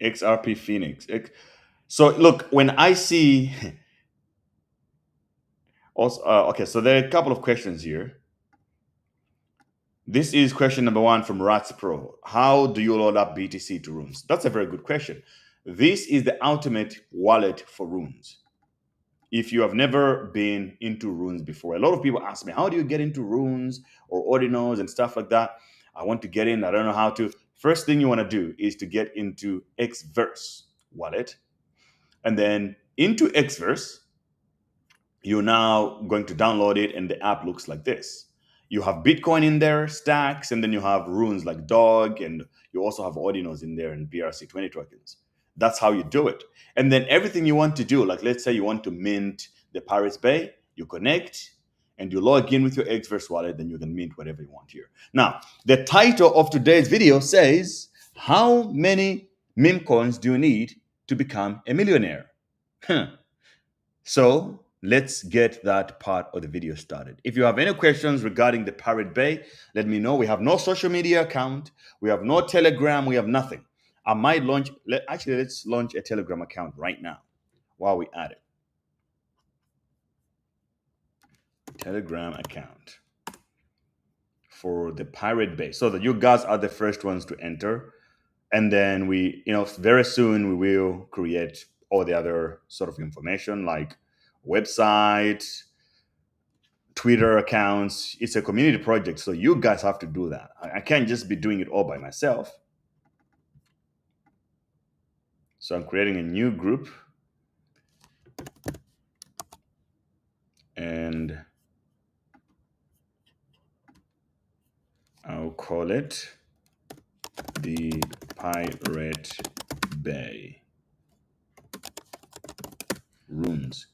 XRP Phoenix. So look, when I see also, okay, so there are a couple of questions here. This is question number one from Rats Pro. How do you load up BTC to runes? That's a very good question. This is the ultimate wallet for runes. If you have never been into runes before, a lot of people ask me, how do you get into runes or ordinals and stuff like that? I want to get in, I don't know how to. First thing you want to do is to get into Xverse wallet. And then into Xverse, you're now going to download it, and the app looks like this. You have Bitcoin in there, stacks, and then you have runes like dog, and you also have ordinals in there and BRC20 tokens. That's how you do it. And then everything you want to do, like let's say you want to mint the Pirates Bay, you connect and you log in with your Xverse wallet, then you can mint whatever you want here. Now, the title of today's video says, how many Memecoins do you need to become a millionaire? So let's get that part of the video started. If you have any questions regarding the Pirate Bay, let me know. We have no social media account. We have no Telegram. We have nothing. I might launch, actually, let's launch a Telegram account right now while we at it. Telegram account for the Pirate Bay. So that you guys are the first ones to enter. And then we, very soon we will create all the other sort of information like website, Twitter accounts. It's a community project, so you guys have to do that. I can't just be doing it all by myself. So I'm creating a new group, and I'll call it the Pirate Bay Runes.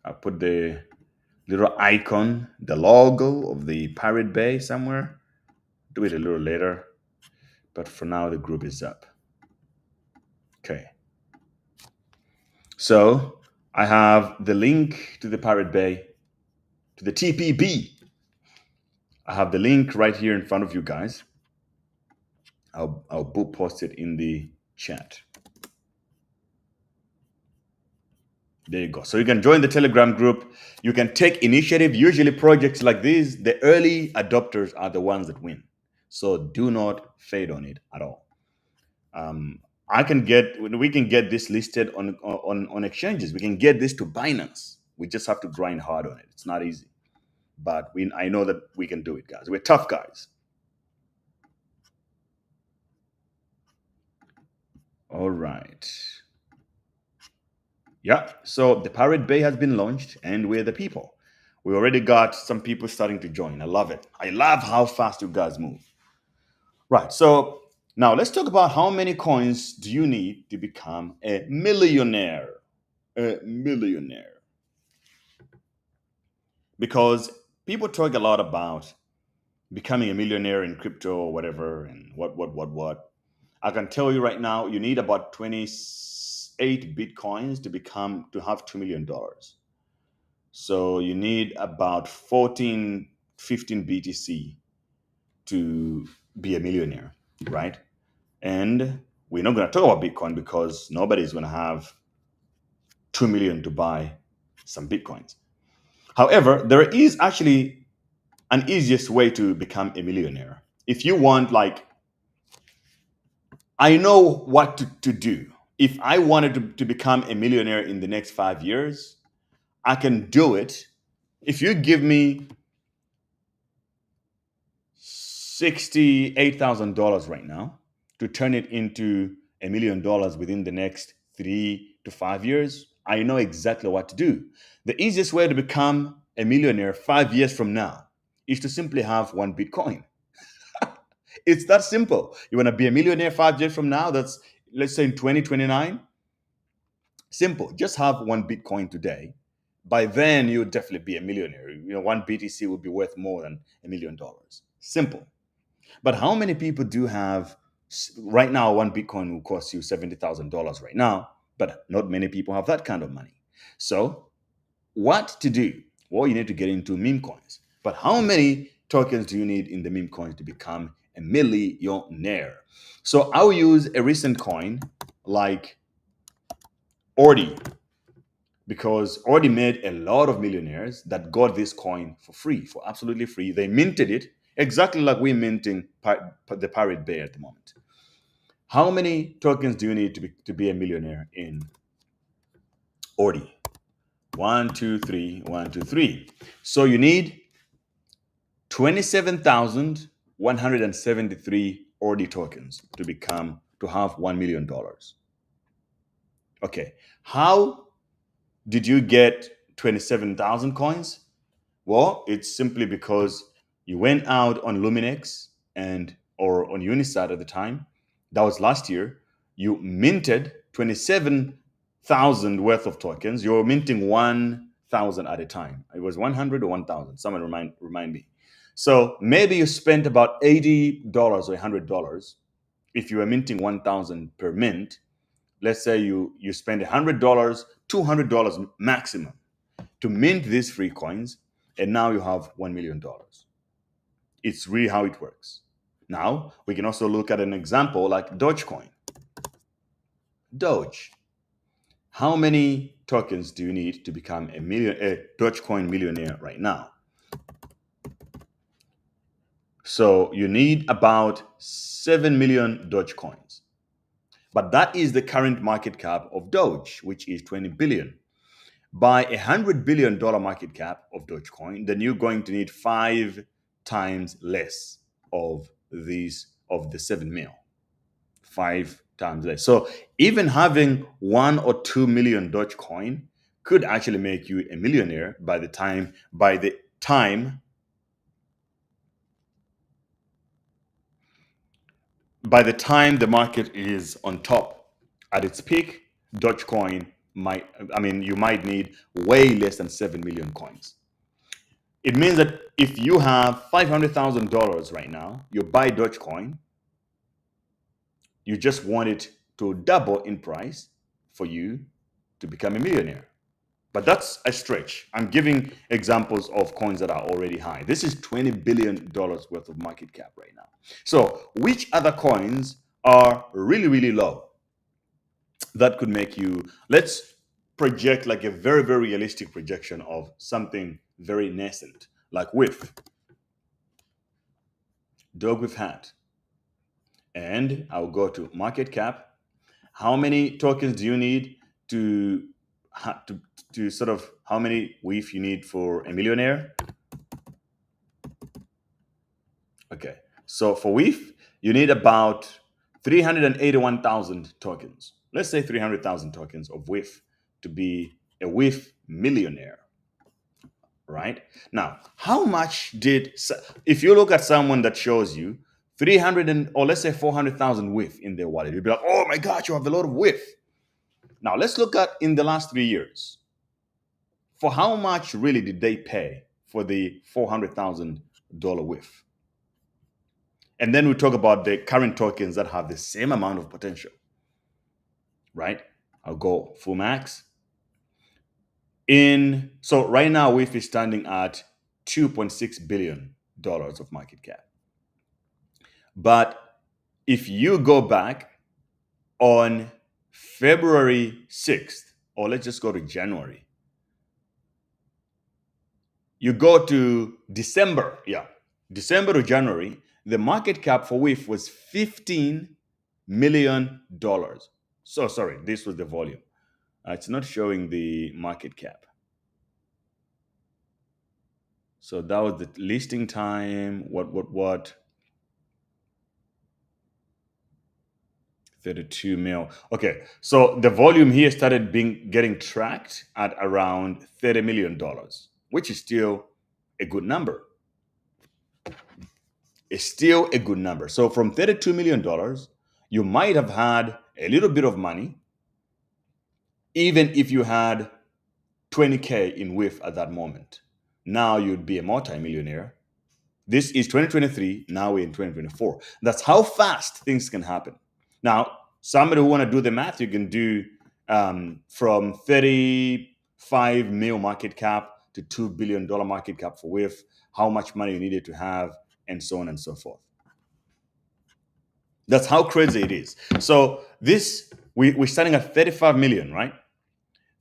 I'll put the little icon, the logo of the Pirate Bay somewhere. Do it a little later, but for now the group is up. Okay. So I have the link to the Pirate Bay, to the TPB. I have the link right here in front of you guys. I'll post it in the chat. There you go. So you can join the Telegram group. You can take initiative. Usually projects like these, the early adopters are the ones that win. So do not fade on it at all. We can get this listed on exchanges. We can get this to Binance. We just have to grind hard on it. It's not easy. But I know that we can do it, guys. We're tough guys. All right. Yeah, so the Pirate Bay has been launched, and we're the people. We already got some people starting to join. I love it. I love how fast you guys move. Right, so now let's talk about how many coins do you need to become a millionaire? A millionaire. Because people talk a lot about becoming a millionaire in crypto or whatever, and what. I can tell you right now, you need about 28 Bitcoins to have $2 million. So you need about 14, 15 BTC to be a millionaire, right? And we're not going to talk about Bitcoin because nobody's going to have 2 million to buy some Bitcoins. However, there is actually an easiest way to become a millionaire. If you want, like, I know what to do. If I wanted to become a millionaire in the next 5 years, I can do it. If you give me $68,000 right now to turn it into $1 million within the next 3 to 5 years, I know exactly what to do. The easiest way to become a millionaire 5 years from now is to simply have one Bitcoin. It's that simple. You want to be a millionaire 5 years from now? That's, let's say, in 2029. Simple. Just have one Bitcoin today. By then, you'll definitely be a millionaire. One BTC would be worth more than $1 million. Simple. But how many people do have, right now, one Bitcoin will cost you $70,000 right now, but not many people have that kind of money. So what to do? Well, you need to get into meme coins. But how many tokens do you need in the meme coins to become a millionaire? So I'll use a recent coin like Ordi, because Ordi made a lot of millionaires that got this coin for free, for absolutely free. They minted it exactly like we're minting the Pirate Bay at the moment. How many tokens do you need to be a millionaire in Ordi? 1, 2, 3, 1, 2, 3. So you need 27,173 Ordi tokens to have $1 million. Okay, how did you get 27,000 coins? Well, it's simply because you went out on Luminex or on Unisat at the time. That was last year. You minted 27,000 worth of tokens. You're minting 1,000 at a time. It was 100 or 1,000. Someone remind me. So maybe you spent about $80 or $100 if you were minting 1,000 per mint. Let's say you spend $100, $200 maximum to mint these free coins, and now you have $1 million. It's really how it works. Now, we can also look at an example like Dogecoin. Doge. How many tokens do you need to become a Dogecoin millionaire right now? So you need about 7 million Dogecoins. But that is the current market cap of Doge, which is 20 billion. By $100 billion market cap of Dogecoin, then you're going to need 5 times less of the 7 mil. 5 times less. So even having 1 or 2 million Dogecoin could actually make you a millionaire by the time the market is on top at its peak. Dogecoin you might need way less than 7 million coins. It means that if you have $500,000 right now, you buy Dogecoin, you just want it to double in price for you to become a millionaire. But that's a stretch. I'm giving examples of coins that are already high. This is $20 billion worth of market cap right now. So which other coins are really, really low that could make you, let's project like a very, very realistic projection of something very nascent, like WIF. Dog with hat. And I'll go to market cap. How many tokens do you need to sort of, how many WIF you need for a millionaire? Okay, so for WIF, you need about 381,000 tokens. Let's say 300,000 tokens of WIF to be a WIF millionaire. Right? Now, how much if you look at someone that shows you 300 or let's say 400,000 WIF in their wallet, you'd be like, oh my God, you have a lot of WIF. Now, let's look at in the last 3 years. For how much really did they pay for the $400,000 WIF? And then we talk about the current tokens that have the same amount of potential, right? I'll go full max. So right now, WIF is standing at $2.6 billion of market cap. But if you go back on February 6th, or let's just go to January, you go to December, December to January, the market cap for WIF was $15 million. So sorry, this was the volume. It's not showing the market cap. So that was the listing time. What? 32 mil. Okay, so the volume here started getting tracked at around $30 million, which is still a good number. It's still a good number. So from $32 million, you might have had a little bit of money, even if you had 20K in WIF at that moment. Now you'd be a multimillionaire. This is 2023. Now we're in 2024. That's how fast things can happen. Now, somebody who want to do the math, you can do from 35 mil market cap to $2 billion market cap for WIF, how much money you needed to have, and so on and so forth. That's how crazy it is. So this, we're starting at 35 million, right?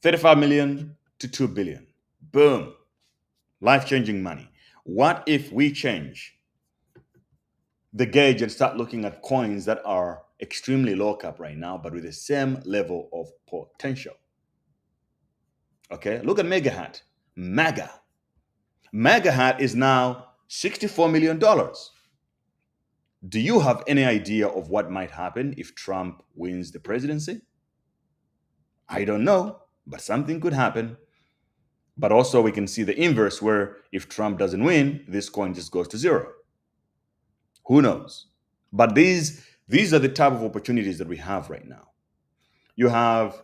35 million to 2 billion. Boom. Life-changing money. What if we change the gauge and start looking at coins that are extremely low cap right now, but with the same level of potential? Okay, look at MegaHat. MegaHat is now $64 million. Do you have any idea of what might happen if Trump wins the presidency? I don't know, but something could happen. But also we can see the inverse, where if Trump doesn't win, this coin just goes to zero. Who knows? But these are the type of opportunities that we have right now. You have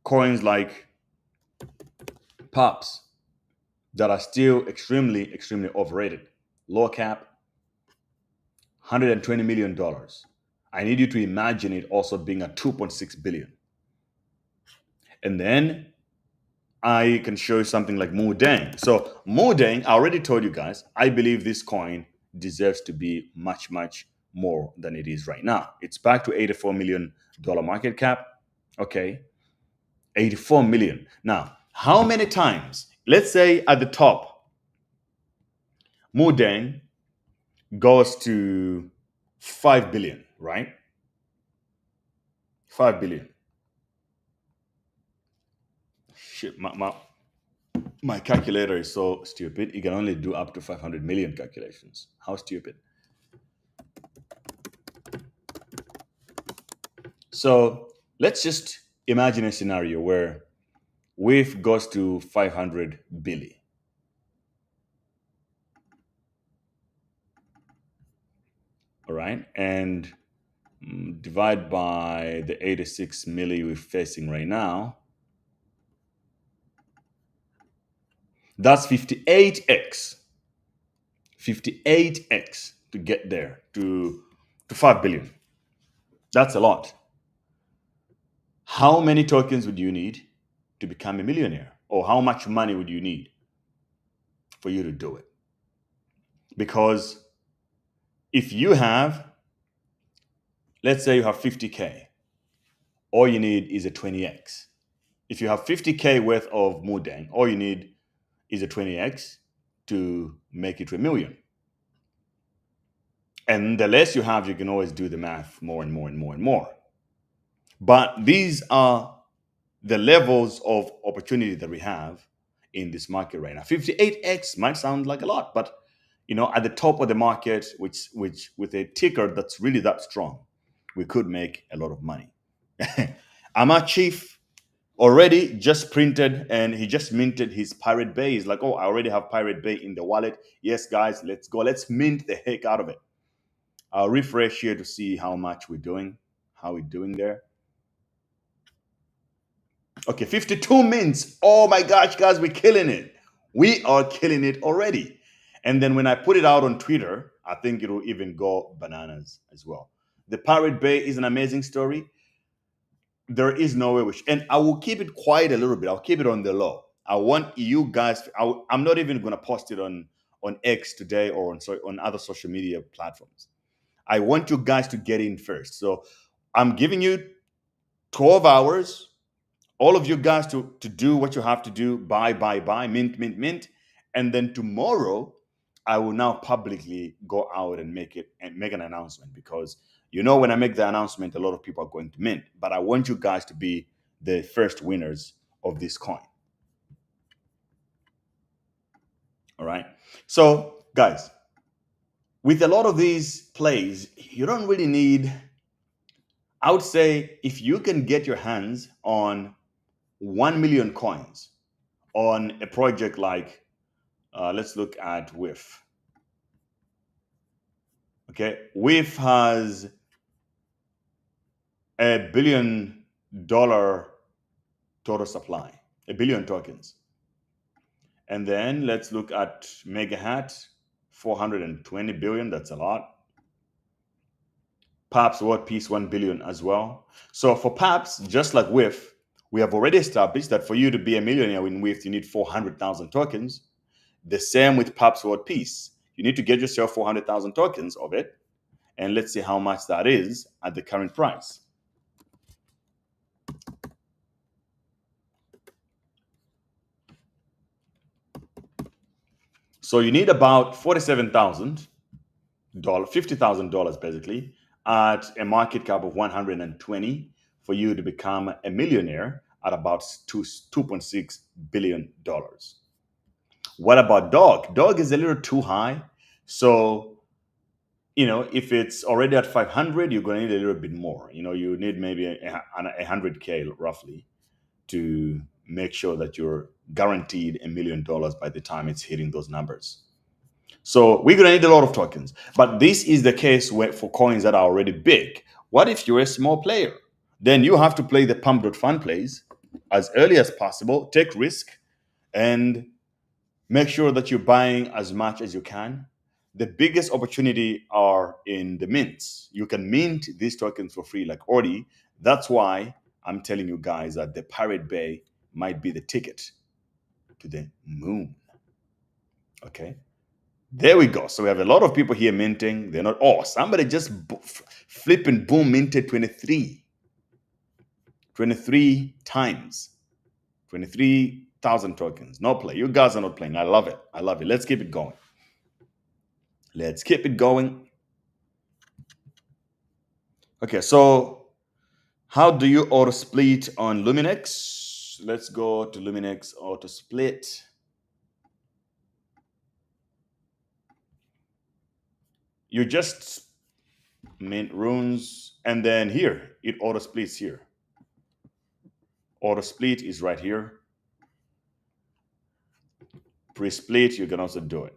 coins like Pops that are still extremely, extremely overrated. Low cap, $120 million. I need you to imagine it also being at 2.6 billion. And then I can show you something like Mudang. So Mudang, I already told you guys, I believe this coin deserves to be much, much more than it is right now. It's back to $84 million market cap. Okay, 84 million. Now, how many times, let's say at the top, Mudang goes to 5 billion, right? 5 billion. Shit, my calculator is so stupid. It can only do up to 500 million calculations. How stupid. So let's just imagine a scenario where WIF goes to 500 billion. All right. And divide by the 86 milli we're facing right now. That's 58x. 58x to get there to 5 billion. That's a lot. How many tokens would you need to become a millionaire? Or how much money would you need for you to do it? Because if you have, let's say you have 50K, all you need is a 20x. If you have 50K worth of Mudang, all you need is a 20x to make it to $1 million. And the less you have, you can always do the math more and more and more and more. But these are the levels of opportunity that we have in this market right now. 58x might sound like a lot, but at the top of the market, which with a ticker that's really that strong, we could make a lot of money. Our chief already just printed, and he just minted his Pirate Bay. He's like, oh, I already have Pirate Bay in the wallet. Yes, guys, let's go. Let's mint the heck out of it. I'll refresh here to see how much we're doing, how we're doing there. Okay, 52 mints. Oh my gosh, guys, we're killing it. We are killing it already. And then when I put it out on Twitter, I think it'll even go bananas as well. The Pirate Bay is an amazing story. There is no way and I will keep it quiet a little bit. I'll keep it on the low. I want you guys, I'm not even going to post it on X today or on other social media platforms. I want you guys to get in first. So I'm giving you 12 hours, all of you guys to do what you have to do, buy, mint, mint, mint. And then tomorrow, I will now publicly go out and make an announcement, because when I make the announcement, a lot of people are going to mint. But I want you guys to be the first winners of this coin. All right. So, guys, with a lot of these plays, you don't really need, I would say, if you can get your hands on 1 million coins on a project like, let's look at WIF. Okay, WIF has $1 billion total supply, 1 billion tokens. And then let's look at MegaHat, 420 billion. That's a lot. PAPS World Peace 1 billion as well. So for PAPS, just like WIF, we have already established that for you to be a millionaire in WIF, you need 400,000 tokens. The same with PAPS World Peace. You need to get yourself 400,000 tokens of it. And let's see how much that is at the current price. So you need about $47,000, $50,000 basically, at a market cap of 120 for you to become a millionaire at about $2.6 billion. What about Dog? Dog is a little too high. So, if it's already at 500, you're going to need a little bit more. You need maybe 100K roughly to make sure that you're guaranteed $1 million by the time it's hitting those numbers. So we're going to need a lot of tokens. But this is the case for coins that are already big. What if you're a small player? Then you have to play the pump.fun plays as early as possible, take risk, and make sure that you're buying as much as you can. The biggest opportunity are in the mints. You can mint these tokens for free like Ordi. That's why I'm telling you guys that the Pirate Bay might be the ticket to the moon. Okay. There we go. So we have a lot of people here minting. They're not, somebody just flipping boom minted 23 times, 23,000 tokens. No play. You guys are not playing. I love it. Let's keep it going. Okay, so how do you auto split on Luminex? Let's go to Luminex auto split. You just mint runes, and then here it auto splits here. Auto split is right here. Pre-split, you can also do it.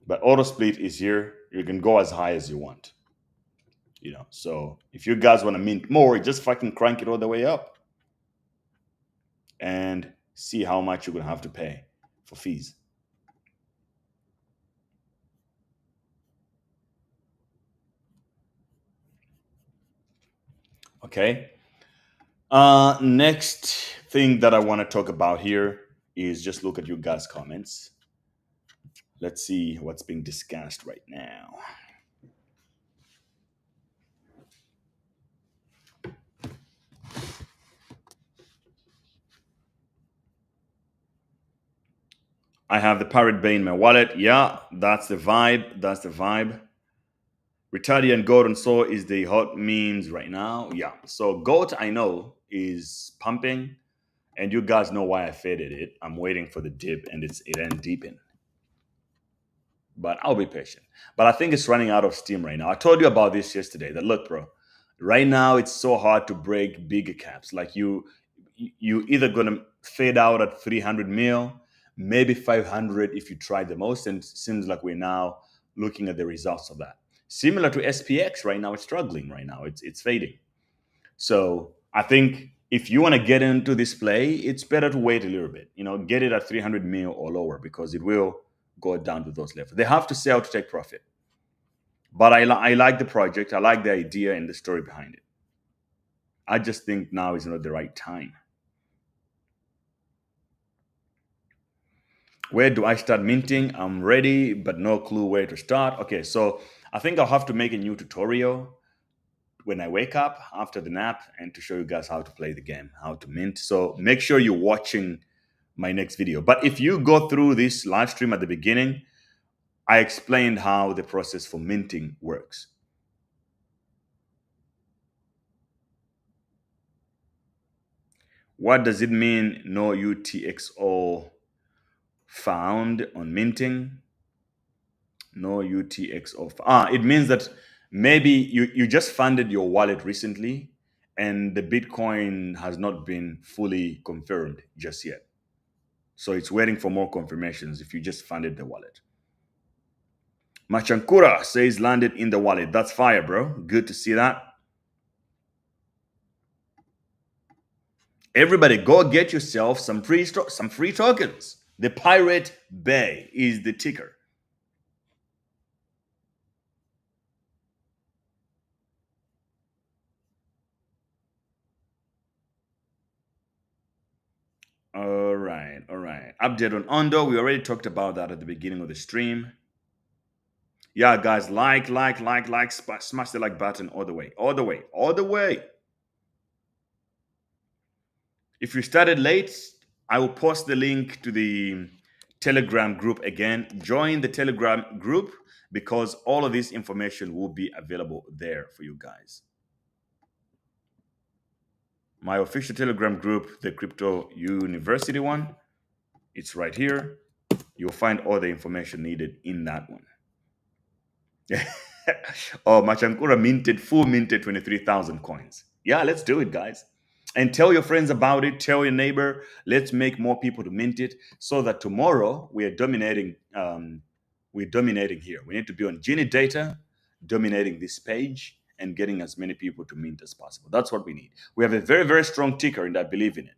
But auto split is here. You can go as high as you want. So if you guys want to mint more, just fucking crank it all the way up and see how much you're going to have to pay for fees. Okay. Next thing that I want to talk about here is just look at you guys' comments. Let's see what's being discussed right now. I have the Pirate Bay in my wallet. Yeah, that's the vibe. Retardia and Goat and So is the hot memes right now. Yeah. So Goat, I know, is pumping. And you guys know why I faded it. I'm waiting for the dip, and it ain't deeping. But I'll be patient. But I think it's running out of steam right now. I told you about this yesterday. That look, bro, right now it's so hard to break bigger caps. Like you either gonna fade out at 300 mil, maybe 500 if you try the most. And it seems like we're now looking at the results of that. Similar to SPX right now, it's struggling right now. It's fading. So I think if you want to get into this play, it's better to wait a little bit. Get it at 300 mil or lower, because it will go down to those levels. They have to sell to take profit. But I like the project. I like the idea and the story behind it. I just think now is not the right time. Where do I start minting? I'm ready, but no clue where to start. Okay, so I think I'll have to make a new tutorial when I wake up after the nap and to show you guys how to play the game, how to mint. So make sure you're watching my next video. But if you go through this live stream at the beginning, I explained how the process for minting works. What does it mean, no UTXO found on minting? No UTXO. It means that maybe you just funded your wallet recently and the Bitcoin has not been fully confirmed just yet. So it's waiting for more confirmations if you just funded the wallet. Machankura says landed in the wallet. That's fire, bro. Good to see that. Everybody, go get yourself some free tokens. The Pirate Bay is the ticker. All right, all right. Update on Ondo. We already talked about that at the beginning of the stream. Yeah, guys, smash the like button all the way, all the way, all the way. If you started late, I will post the link to the Telegram group again. Join the Telegram group because all of this information will be available there for you guys. My official Telegram group, the Crypto University one, it's right here. You'll find all the information needed in that one. Oh, Machankura full minted 23,000 coins. Yeah, let's do it, guys. And tell your friends about it. Tell your neighbor. Let's make more people to mint it so that tomorrow we are dominating. We're dominating here. We need to be on Genie Data, dominating this page and getting as many people to mint as possible. That's what we need. We have a very, very strong ticker and I believe in it.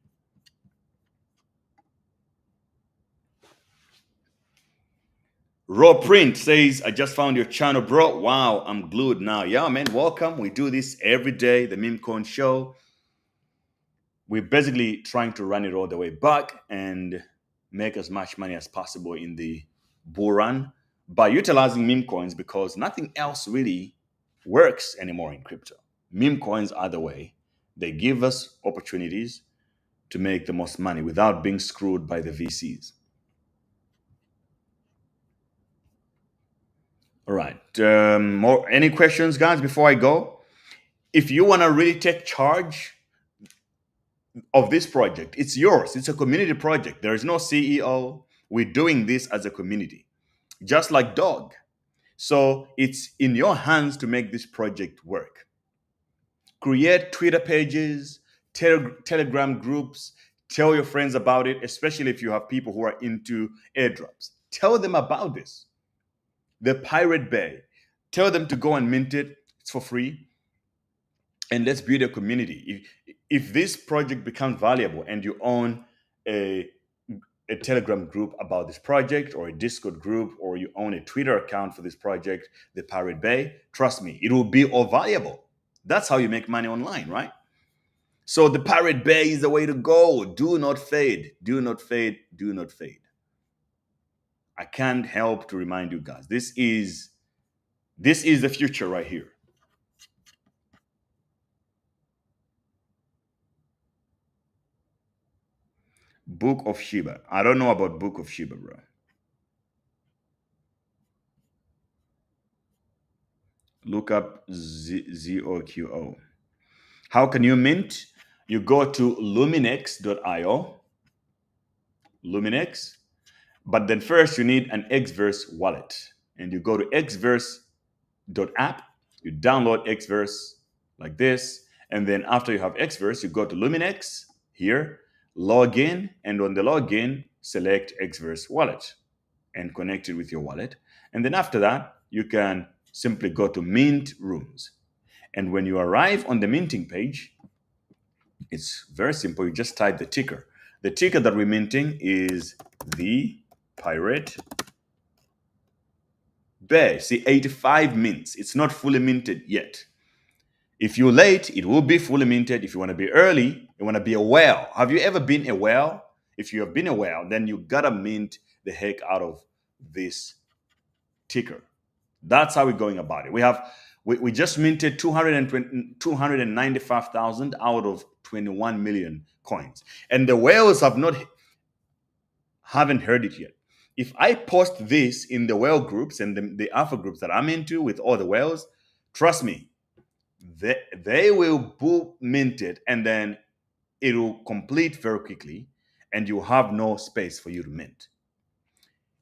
Raw Print says, I just found your channel, bro. Wow, I'm glued now. Yeah, man, welcome. We do this every day, the Memecoin show. We're basically trying to run it all the way back and make as much money as possible in the bull run by utilizing meme coins because nothing else really works anymore in crypto. Meme coins are the way. They give us opportunities to make the most money without being screwed by the VCs. All right. Any questions, guys, before I go? If you want to really take charge of this project, it's yours. It's a community project. There is no CEO. We're doing this as a community, just like Dog. So it's in your hands to make this project work. Create Twitter pages, Telegram groups, tell your friends about it, especially if you have people who are into airdrops. Tell them about this. The Pirate Bay. Tell them to go and mint it. It's for free. And let's build a community. If this project becomes valuable and you own a Telegram group about this project or a Discord group or you own a Twitter account for this project, the Pirate Bay, trust me, it will be all valuable. That's how you make money online, right? So the Pirate Bay is the way to go. Do not fade. Do not fade. Do not fade. I can't help to remind you guys, this is the future right here. Book of Shiba. I don't know about Book of Shiba, bro. Look up ZOQO. How can you mint? You go to luminex.io. Luminex. But then first you need an Xverse wallet. And you go to xverse.app. You download Xverse like this. And then after you have Xverse, you go to Luminex here, log in, and on the login, select Xverse wallet and connect it with your wallet. And then after that, you can simply go to Mint Rooms. And when you arrive on the minting page, it's very simple. You just type the ticker. The ticker that we're minting is the Pirate Bay. See, 85 mints. It's not fully minted yet. If you're late, it will be fully minted. If you want to be early, you want to be a whale. Have you ever been a whale? If you have been a whale, then you gotta mint the heck out of this ticker. That's how we're going about it. We just minted 295,000 out of 21 million coins, and the whales haven't heard it yet. If I post this in the whale groups and the alpha groups that I'm into with all the whales, trust me, they will mint it, and then it will complete very quickly, and you have no space for you to mint.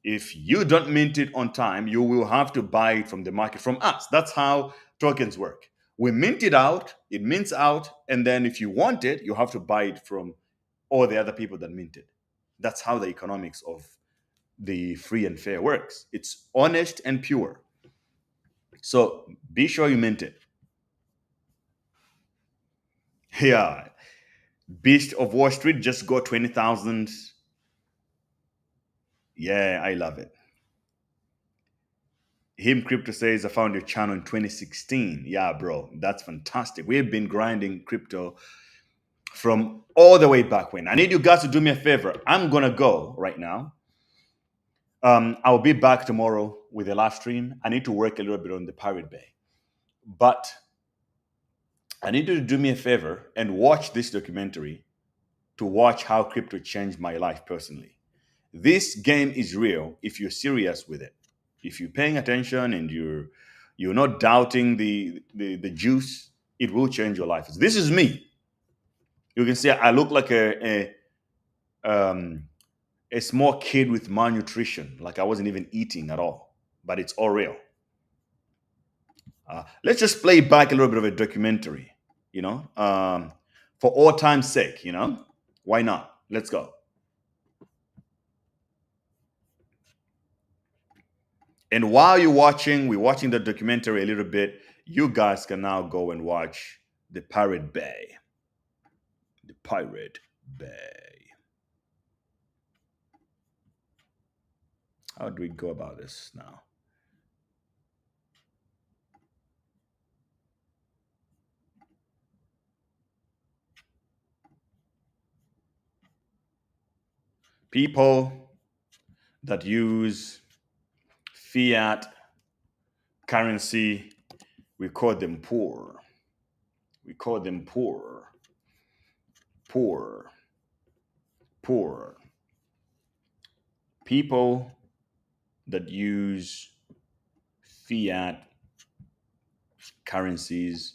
If you don't mint it on time, you will have to buy it from the market from us. That's how tokens work. We mint it out, it mints out, and then if you want it, you have to buy it from all the other people that minted. That's how the economics of the free and fair works. It's honest and pure. So be sure you mint it. Yeah. Beast of Wall Street just got 20,000. Yeah, I love it. Him Crypto says, I found your channel in 2016. Yeah, bro, that's fantastic. We've been grinding crypto from all the way back when. I need you guys to do me a favor. I'm going to go right now. I'll be back tomorrow with a live stream. I need to work a little bit on the Pirate Bay. But I need you to do me a favor and watch this documentary to watch how crypto changed my life personally. This game is real if you're serious with it. If you're paying attention and you're not doubting the juice, it will change your life. This is me. You can see I look like a small kid with malnutrition, like I wasn't even eating at all, but it's all real. Let's just play back a little bit of a documentary, for all time's sake, why not? Let's go. And while we're watching the documentary a little bit, you guys can now go and watch the Pirate Bay. The Pirate Bay. How do we go about this now? People that use fiat currency, we call them poor. We call them poor. Poor. Poor. People that use fiat currencies,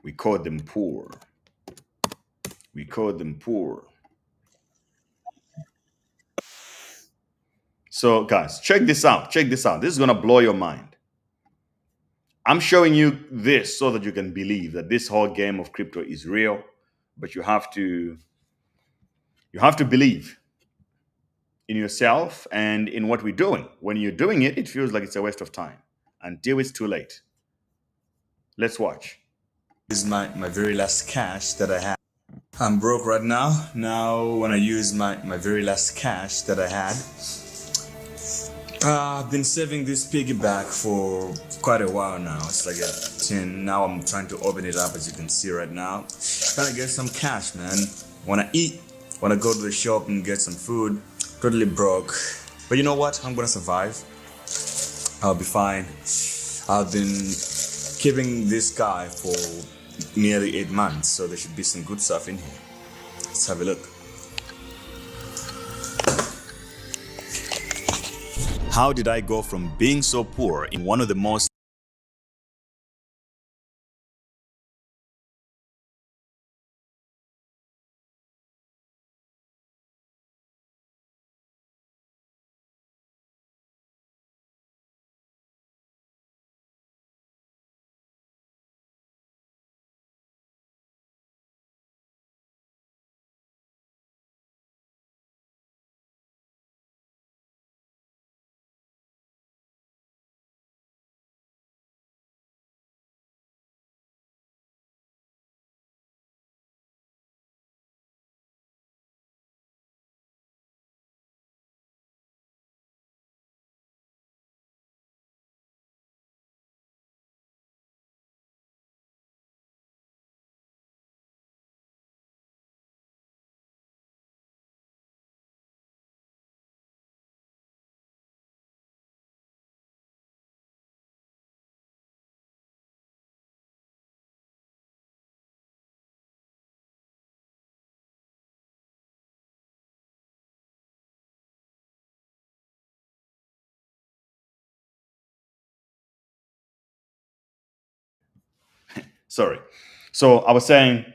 we call them poor. We call them poor. So, guys, check this out. Check this out. This is going to blow your mind. I'm showing you this so that you can believe that this whole game of crypto is real, but you have to believe in yourself and in what we're doing. When you're doing it, it feels like it's a waste of time until it's too late. Let's watch. This is my very last cash that I had. I'm broke right now. Now, when I use my very last cash that I had, I've been saving this piggy bank for quite a while now. It's like a 10. Now I'm trying to open it up, as you can see right now. Trying to get some cash, man. Wanna eat, wanna go to the shop and get some food. Totally broke. But you know what? I'm gonna survive. I'll be fine. I've been keeping this guy for nearly 8 months, so there should be some good stuff in here. Let's have a look. How did I go from being so poor in one of the most Sorry. So I was saying,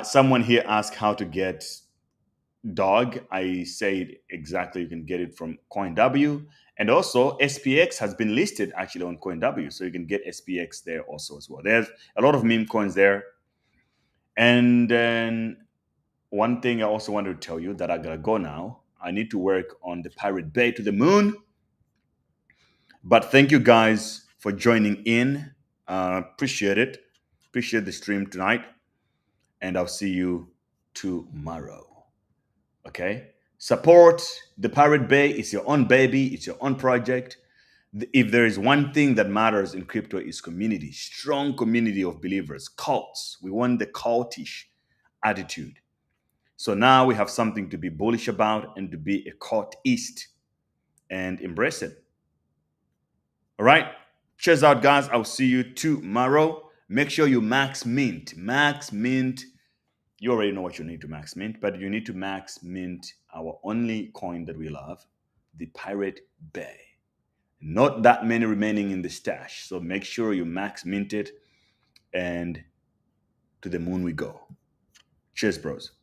someone here asked how to get dog. I said exactly, you can get it from CoinW, and also SPX has been listed actually on CoinW, so you can get SPX there also as well. There's a lot of meme coins there. And then one thing I also wanted to tell you that I gotta go now. I need to work on the Pirate Bay to the moon. But thank you guys for joining in. Appreciate it. Appreciate the stream tonight. And I'll see you tomorrow. Okay? Support the Pirate Bay. It's your own baby, it's your own project. If there is one thing that matters in crypto, is community, strong community of believers, cults. We want the cultish attitude. So now we have something to be bullish about and to be a cultist and embrace it. All right. Cheers out, guys. I'll see you tomorrow. Make sure you max mint. Max mint. You already know what you need to max mint, but you need to max mint our only coin that we love, the Pirate Bay. Not that many remaining in the stash. So make sure you max mint it, and to the moon we go. Cheers, bros.